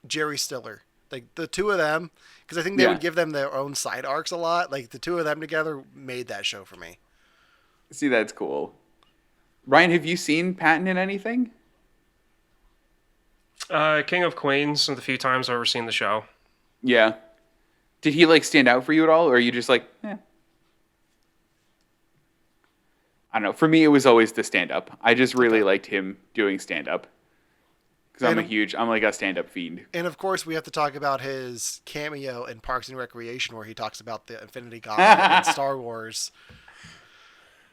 S6: Jerry Stiller. Like the two of them, because I think they would give them their own side arcs a lot. Like the two of them together made that show for me.
S8: See, that's cool. Ryan, have you seen Patton in anything?
S7: King of Queens, and the few times I've ever seen the show.
S8: Yeah. Did he like stand out for you at all, or are you just like, eh? I don't know. For me, it was always the stand-up. I just really liked him doing stand-up. Because I'm like a stand-up fiend.
S6: And of course, we have to talk about his cameo in Parks and Recreation, where he talks about the Infinity Gauntlet and Star Wars.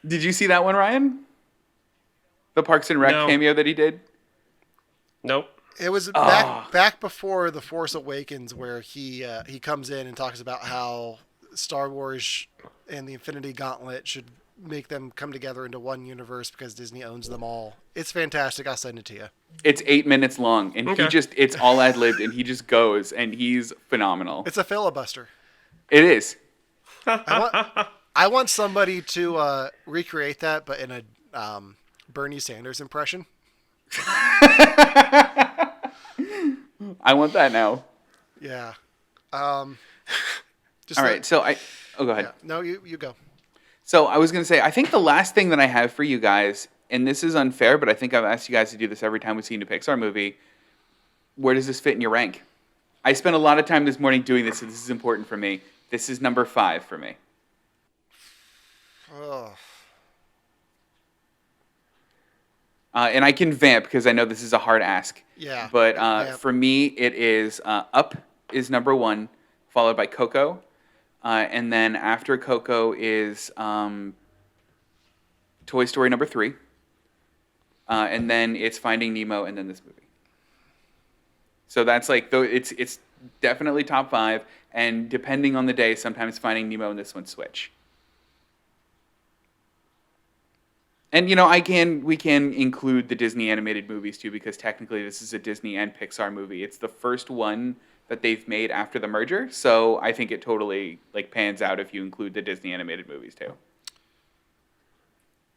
S8: Did you see that one, Ryan? The Parks and Rec cameo that he did?
S7: Nope.
S6: It was back before The Force Awakens, where he comes in and talks about how Star Wars and the Infinity Gauntlet should make them come together into one universe because Disney owns them all. It's fantastic. I'll send it to you.
S8: It's 8 minutes long, and it's all ad-libbed, and he just goes, and he's phenomenal.
S6: It's a filibuster.
S8: It is.
S6: I want somebody to recreate that, but in a Bernie Sanders impression.
S8: I want that now.
S6: Yeah.
S8: All right, so go ahead.
S6: Yeah. No, you go.
S8: So I was going to say, I think the last thing that I have for you guys, and this is unfair, but I think I've asked you guys to do this every time we've seen a Pixar movie. Where does this fit in your rank? I spent a lot of time this morning doing this, so this is important for me. This is number 5 for me.
S6: Oh.
S8: And I can vamp because I know this is a hard ask.
S6: Yeah.
S8: But for me, it is Up is number 1, followed by Coco. And then after Coco is Toy Story number 3. And then it's Finding Nemo, and then this movie. So that's like, it's definitely top 5. And depending on the day, sometimes Finding Nemo and this one switch. And, we can include the Disney animated movies, too, because technically this is a Disney and Pixar movie. It's the first one that they've made after the merger, so I think it totally, pans out if you include the Disney animated movies, too.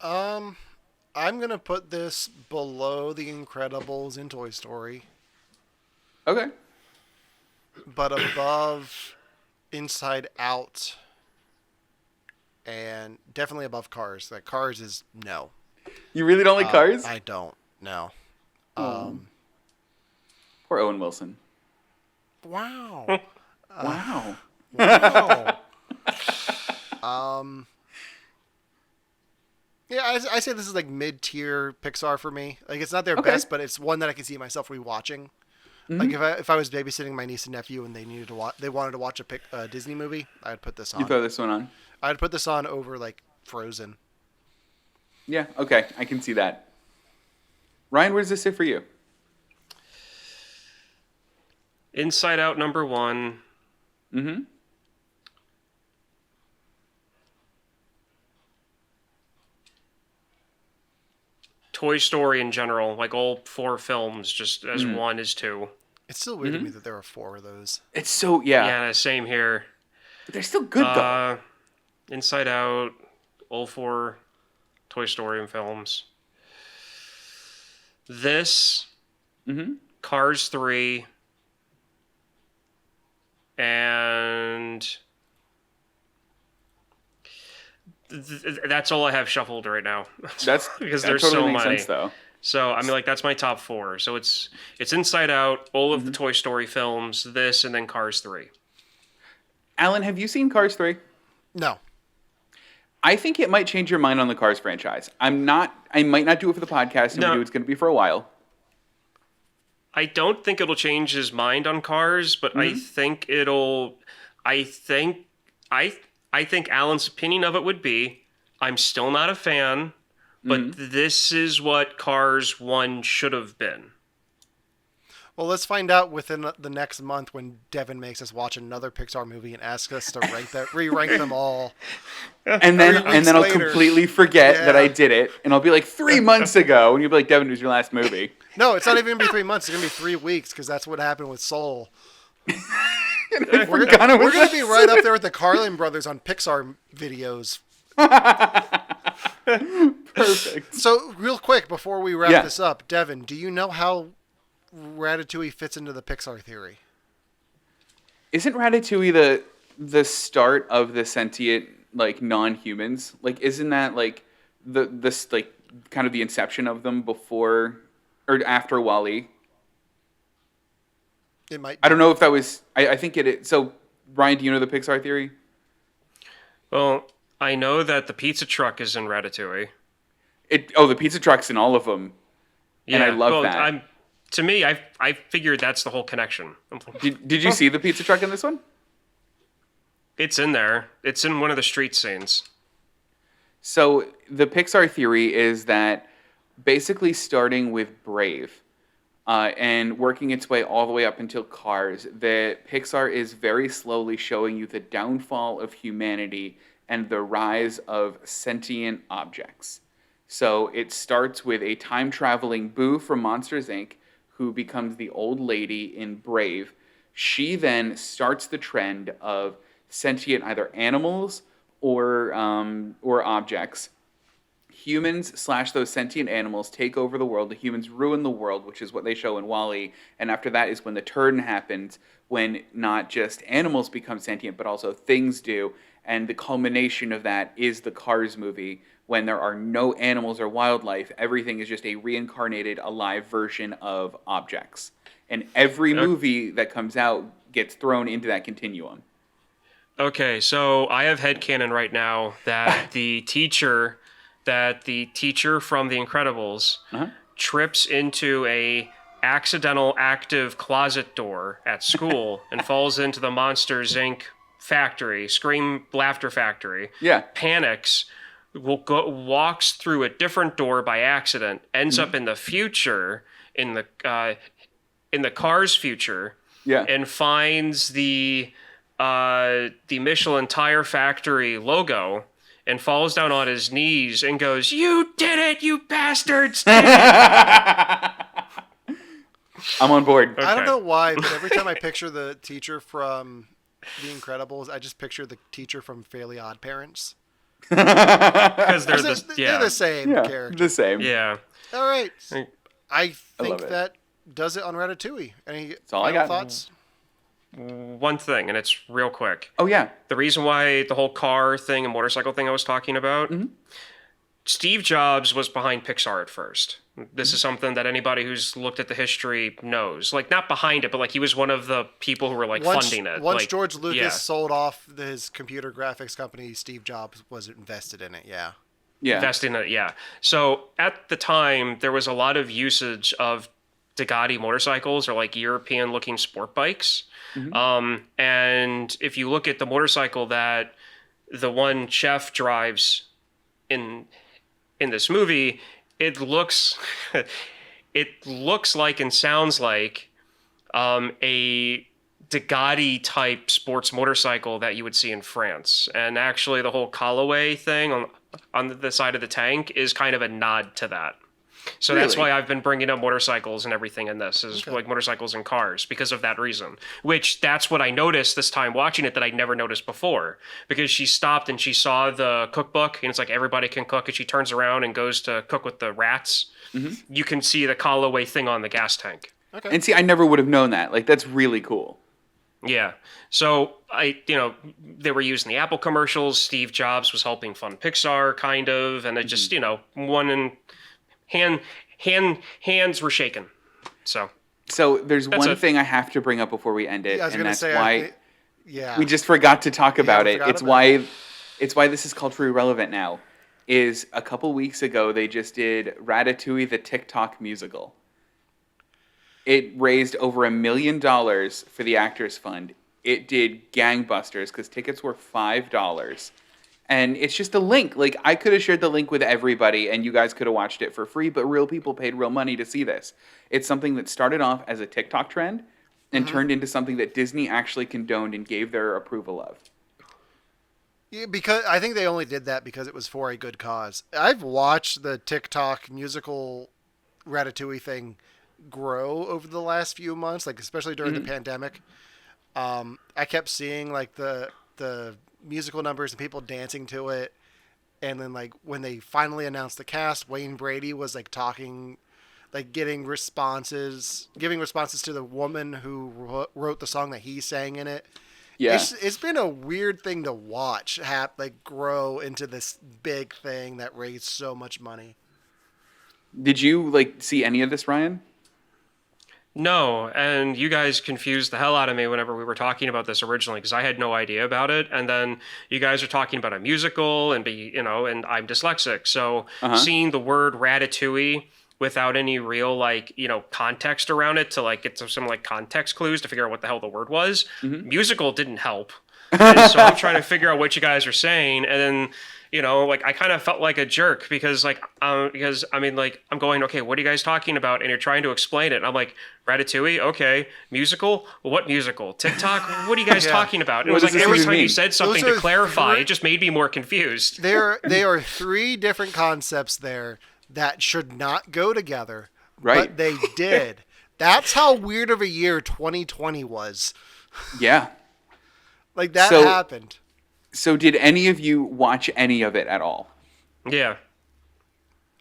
S6: I'm going to put this below The Incredibles and Toy Story.
S8: Okay.
S6: But above Inside Out. And definitely above Cars. Like Cars is no.
S8: You really don't like Cars?
S6: I don't. No.
S8: Poor Owen Wilson.
S6: Wow.
S8: Wow.
S6: Wow. Yeah, I say this is like mid-tier Pixar for me. Like it's not their best, but it's one that I can see myself rewatching. Mm-hmm. Like if I was babysitting my niece and nephew and they wanted to watch a Disney movie, I'd put this on.
S8: You throw this one on.
S6: I'd put this on over like Frozen.
S8: Yeah, okay, I can see that. Ryan, where does this sit for you?
S7: Inside Out number 1.
S8: Mm-hmm.
S7: Toy Story in general, like all 4 films, just as 1 is 2.
S6: It's still weird to me that there are 4 of those.
S8: It's so, yeah.
S7: Yeah, same here.
S8: But they're still good, though.
S7: Inside Out, all 4 Toy Story films. This, Cars 3, and that's all I have shuffled right now.
S8: That's
S7: because
S8: that
S7: there's
S8: totally
S7: so
S8: makes
S7: many.
S8: Sense, though.
S7: So that's my top 4. So it's Inside Out, all of the Toy Story films, this, and then Cars 3.
S8: Alan, have you seen Cars 3?
S6: No.
S8: I think it might change your mind on the Cars franchise. I might not do it for the podcast, and it's going to be for a while.
S7: I don't think it'll change his mind on Cars, but I think it'll. I think Alan's opinion of it would be, I'm still not a fan, but this is what Cars 1 should have been.
S6: Well, let's find out within the next month when Devin makes us watch another Pixar movie and asks us to re-rank them all.
S8: And then I'll
S6: later.
S8: completely forget that
S6: Yeah.
S8: I did it, and I'll be like 3 months ago, and you'll be like, Devin, it was your last movie.
S6: No, it's not even gonna be 3 months. It's gonna be 3 weeks because that's what happened with Soul.
S8: I
S6: We're
S8: forgot it was
S6: gonna be right up there with the Carlin brothers on Pixar videos.
S8: Perfect.
S6: So, real quick before we wrap
S8: Yeah.
S6: this up, Devin, do you know how Ratatouille fits into the Pixar theory?
S8: Isn't Ratatouille the start of the sentient like non-humans? Like, isn't that like this like kind of the inception of them before or after Wall-E?
S6: It might.
S8: I don't know if that was. I think it is. So, Ryan, do you know the Pixar theory?
S7: Well, I know that the pizza truck is in Ratatouille.
S8: The pizza truck's in all of them.
S7: Yeah,
S8: And I love that.
S7: To me, I figured that's the whole connection.
S8: Did you see the pizza truck in this one?
S7: It's in there. It's in one of the street scenes.
S8: So the Pixar theory is that basically starting with Brave and working its way all the way up until Cars, that Pixar is very slowly showing you the downfall of humanity and the rise of sentient objects. So it starts with a time-traveling Boo from Monsters, Inc., who becomes the old lady in Brave. She then starts the trend of sentient either animals or objects. Humans / those sentient animals take over the world. The humans ruin the world, which is what they show in Wall-E. And after that is when the turn happens, when not just animals become sentient, but also things do. And the culmination of that is the Cars movie, when there are no animals or wildlife. Everything is just a reincarnated, alive version of objects. And every movie that comes out gets thrown into that continuum.
S7: Okay, so I have headcanon right now that the teacher from The Incredibles trips into a accidental active closet door at school and falls into the Monsters, Inc. factory, Scream Laughter Factory.
S8: Yeah.
S7: Panics, walks through a different door by accident, ends up in the future, in the Cars future, and finds the Michelin Tire Factory logo and falls down on his knees and goes, "You did it, you bastards!"
S8: I'm on board.
S6: I don't know why, but every time I picture the teacher from The Incredibles, I just picture the teacher from Fairly Odd Parents.
S7: Because they're
S6: They're the same character.
S8: The same.
S7: Yeah.
S6: All right. I
S8: love
S6: think
S8: it.
S6: that does it on Ratatouille. Any
S8: all I
S6: final
S8: got.
S6: thoughts?
S7: One thing, and it's real quick.
S8: Oh, yeah.
S7: The reason why the whole car thing and motorcycle thing I was talking about, Steve Jobs was behind Pixar at first. This is something that anybody who's looked at the history knows. Like, not behind it, but like he was one of the people who were like funding it.
S6: Once
S7: like,
S6: George Lucas sold off his computer graphics company, Steve Jobs was invested in it. Yeah.
S7: Investing in it, yeah. So at the time, there was a lot of usage of Ducati motorcycles or like European-looking sport bikes. And if you look at the motorcycle that the one chef drives in this movie, it looks like and sounds like a Ducati type sports motorcycle that you would see in France. And actually the whole Callaway thing on the side of the tank is kind of a nod to that. So that's why I've been bringing up motorcycles and everything in this, is like motorcycles and cars, because of that reason. Which, that's what I noticed this time watching it that I'd never noticed before. Because she stopped and she saw the cookbook, and it's like everybody can cook, and she turns around and goes to cook with the rats. You can see the Callaway thing on the gas tank.
S6: Okay.
S8: And see, I never would have known that. Like, that's really cool.
S7: Yeah. So they were using the Apple commercials. Steve Jobs was helping fund Pixar, kind of, and it just, one in hands were shaking. So
S8: there's one thing I have to bring up before we end it,
S6: Yeah, I was
S8: and
S6: gonna
S8: that's
S6: say,
S8: why
S6: yeah.
S8: we just forgot to talk about it.
S6: forgot
S8: It's
S6: about
S8: why this is culturally relevant now. Is a couple weeks ago they just did Ratatouille the TikTok musical. It raised over $1 million for the Actors Fund. It did gangbusters because tickets were $5. And it's just a link. Like, I could have shared the link with everybody, and you guys could have watched it for free, but real people paid real money to see this. It's something that started off as a TikTok trend and turned into something that Disney actually condoned and gave their approval of.
S6: Yeah, because I think they only did that because it was for a good cause. I've watched the TikTok musical Ratatouille thing grow over the last few months, like especially during the pandemic. I kept seeing like the musical numbers and people dancing to it, and then like when they finally announced the cast, Wayne Brady was like talking, like giving responses to the woman who wrote the song that he sang in it.
S8: Yeah.
S6: It's been a weird thing to watch like grow into this big thing that raised so much money.
S8: Did you like see any of this, Ryan?
S7: No, and you guys confused the hell out of me whenever we were talking about this originally because I had no idea about it. And then you guys are talking about a musical and and I'm dyslexic. So seeing the word Ratatouille without any real context around it to get some context clues to figure out what the hell the word was, musical didn't help. And so I'm trying to figure out what you guys are saying. And then I kind of felt like a jerk because I'm going, okay, what are you guys talking about? And you're trying to explain it. And I'm like, Ratatouille, okay, musical? Well, what musical? TikTok? What are you guys talking about? And it was like every time you said something to clarify, it just made me more confused.
S6: They are three different concepts there that should not go together,
S8: right?
S6: But they did. That's how weird of a year 2020 was.
S8: Yeah.
S6: Like that happened.
S8: So did any of you watch any of it at all?
S7: Yeah.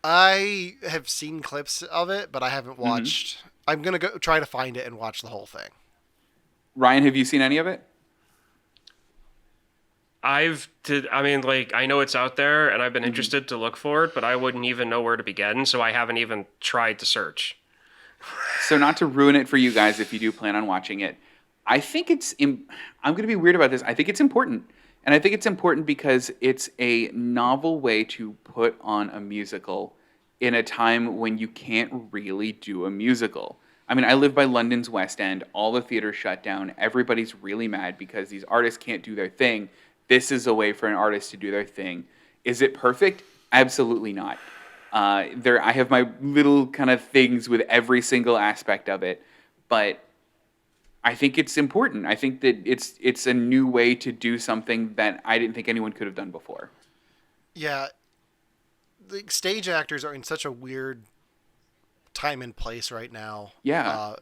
S6: I have seen clips of it, but I haven't watched. I'm going to go try to find it and watch the whole thing.
S8: Ryan, have you seen any of it?
S7: I know it's out there and I've been interested to look for it, but I wouldn't even know where to begin, so I haven't even tried to search.
S8: So not to ruin it for you guys if you do plan on watching it, I think I'm going to be weird about this. I think it's important. And I think it's important because it's a novel way to put on a musical in a time when you can't really do a musical. I mean, I live by London's West End. All the theaters shut down. Everybody's really mad because these artists can't do their thing. This is a way for an artist to do their thing. Is it perfect? Absolutely not. I have my little kind of things with every single aspect of it, but I think it's important. I think that it's a new way to do something that I didn't think anyone could have done before.
S6: Yeah. The stage actors are in such a weird time and place right now.
S8: Yeah.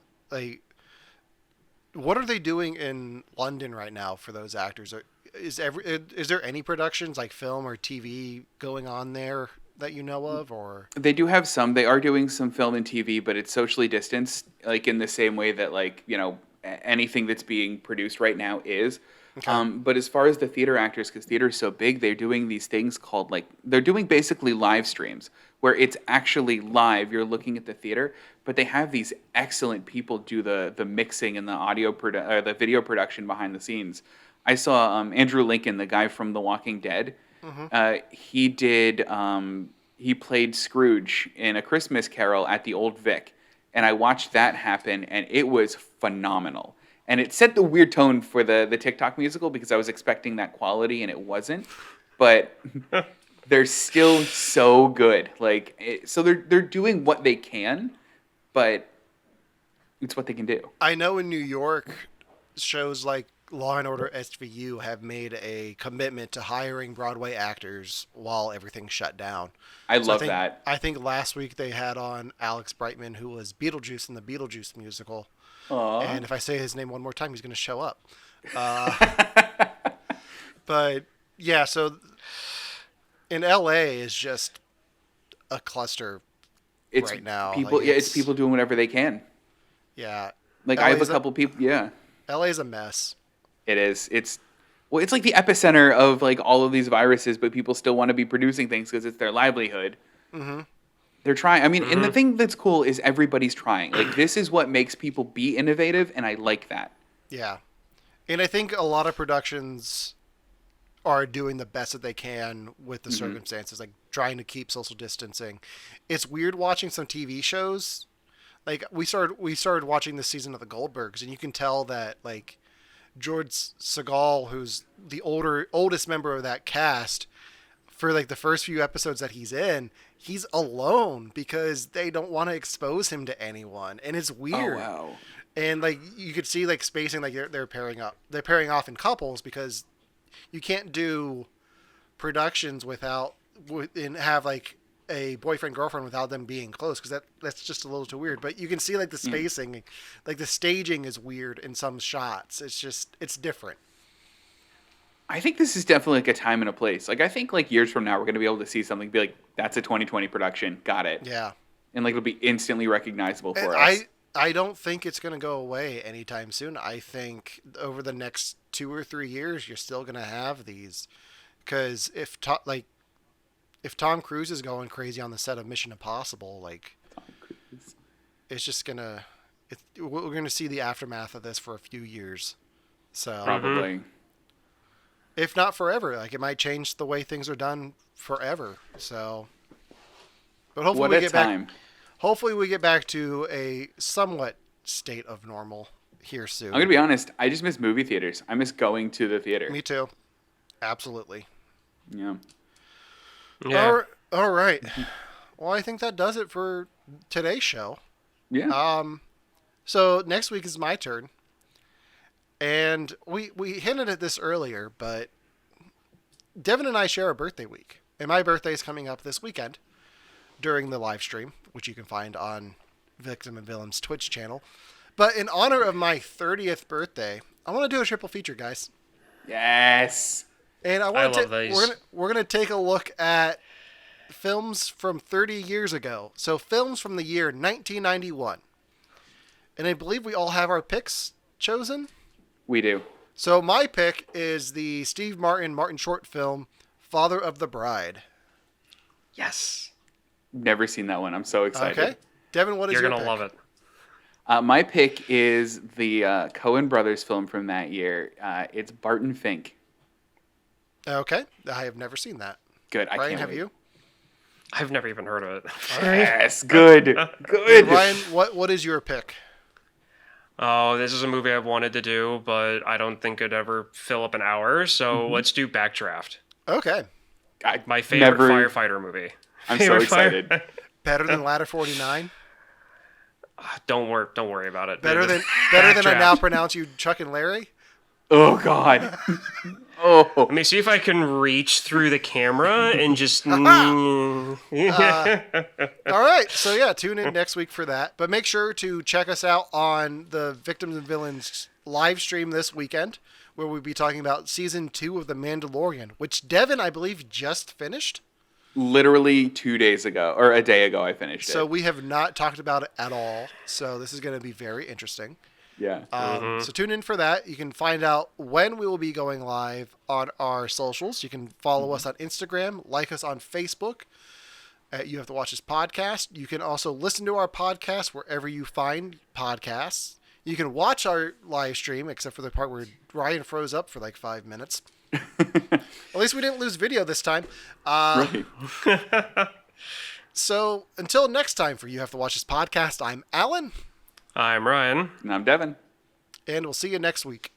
S6: What are they doing in London right now for those actors? Is there any productions like film or TV going on there that you know of, or? They
S8: do have some. They are doing some film and TV, but it's socially distanced, like in the same way that anything that's being produced right now is. Okay. But as far as the theater actors, because theater is so big, they're doing these things called they're doing basically live streams where it's actually live. You're looking at the theater, but they have these excellent people do the mixing and the audio the video production behind the scenes. I saw Andrew Lincoln, the guy from The Walking Dead. He played Scrooge in A Christmas Carol at the Old Vic. And I watched that happen, and it was phenomenal. And it set the weird tone for the TikTok musical because I was expecting that quality, and it wasn't. But they're still so good. So they're doing what they can, but it's what they can do.
S6: I know in New York, shows like Law and Order SVU have made a commitment to hiring Broadway actors while everything's shut down.
S8: I love that.
S6: I think last week they had on Alex Brightman, who was Beetlejuice in the Beetlejuice musical.
S8: Aww.
S6: And if I say his name one more time, he's going to show up. But yeah, so in LA is just a cluster right now.
S8: It's people doing whatever they can.
S6: Yeah.
S8: I have a couple people. Yeah.
S6: LA is a mess.
S8: It is. It's like the epicenter of all of these viruses, but people still want to be producing things because it's their livelihood. Mm-hmm. They're trying. I mean, and the thing that's cool is everybody's trying. This is what makes people be innovative, and I like that.
S6: Yeah. And I think a lot of productions are doing the best that they can with the circumstances, trying to keep social distancing. It's weird watching some TV shows. We started watching this season of the Goldbergs, and you can tell that George Segal, who's the oldest member of that cast, for like the first few episodes that he's in, he's alone because they don't want to expose him to anyone, and it's weird.
S8: Oh, wow.
S6: And like you could see like spacing, like they're pairing up, they're pairing off in couples because you can't do productions and have like a boyfriend girlfriend without them being close, because that's just a little too weird. But you can see like the spacing, like the staging is weird in some shots. It's different.
S8: I think this is definitely like a time and a place. Like I think like years from now we're gonna be able to see something be like, that's a 2020 production. Got it.
S6: Yeah.
S8: And like it'll be instantly recognizable for
S6: And
S8: us.
S6: I don't think it's gonna go away anytime soon. I think over the next 2 or 3 years you're still gonna have these, because if Tom Cruise is going crazy on the set of Mission Impossible, like it's just gonna we're gonna see the aftermath of this for a few years. So
S8: Probably.
S6: if not forever, like it might change the way things are done forever. So, but hopefully
S8: What
S6: we
S8: a
S6: get
S8: time.
S6: back. Hopefully we get back to a somewhat state of normal here soon.
S8: I'm gonna be honest. I just miss movie theaters. I miss going to the theater.
S6: Me too. Absolutely.
S8: Yeah.
S7: Yeah.
S6: All right. Well, I think that does it for today's show.
S8: Yeah.
S6: So next week is my turn. And we hinted at this earlier, but Devon and I share a birthday week. And my birthday is coming up this weekend during the live stream, which you can find on Victim and Villain's Twitch channel. But in honor of my 30th birthday, I want to do a triple feature, guys.
S8: Yes.
S6: And
S7: I love these.
S6: We're gonna take a look at films from 30 years ago. So films from the year 1991. And I believe we all have our picks chosen.
S8: We do.
S6: So my pick is the Steve Martin Short film Father of the Bride.
S7: Yes.
S8: Never seen that one. I'm so excited.
S6: Okay. Devin, what is
S7: You're
S6: your
S7: gonna
S6: pick?
S7: love it.
S8: My pick is the Coen Brothers film from that year. It's Barton Fink.
S6: Okay. I have never seen that.
S8: Good. I
S6: Ryan,
S8: can't
S6: have
S8: wait.
S6: you?
S7: I've never even heard of it.
S8: Yes. Good. Good.
S6: Ryan, what is your pick?
S7: Oh, this is a movie I've wanted to do, but I don't think it'd ever fill up an hour. So let's do Backdraft.
S6: Okay.
S7: My favorite
S8: Never-
S7: firefighter movie.
S8: I'm so
S7: Favorite
S8: excited.
S6: Better than Ladder 49?
S7: Don't worry about it.
S6: Better than I
S7: Backdraft.
S6: now pronounce you Chuck and Larry?
S8: Oh God. Oh.
S7: Let me see if I can reach through the camera and just.
S6: All right. So, yeah, tune in next week for that. But make sure to check us out on the Victims and Villains live stream this weekend, where we'll be talking about Season 2 of The Mandalorian, which Devin, I believe, just finished.
S8: Literally 2 days ago, or a day ago, I finished it.
S6: So we have not talked about it at all. So this is going to be very interesting.
S8: Yeah.
S6: So tune in for that. You can find out when we will be going live on our socials. You can follow us on Instagram, like us on Facebook. You have to watch this podcast. You can also listen to our podcast wherever you find podcasts. You can watch our live stream, except for the part where Ryan froze up for like 5 minutes. At least we didn't lose video this time.
S8: Right.
S6: So until next time for You Have to Watch This podcast, I'm Alan,
S7: I'm Ryan.
S8: And I'm Devin.
S6: and we'll see you next week.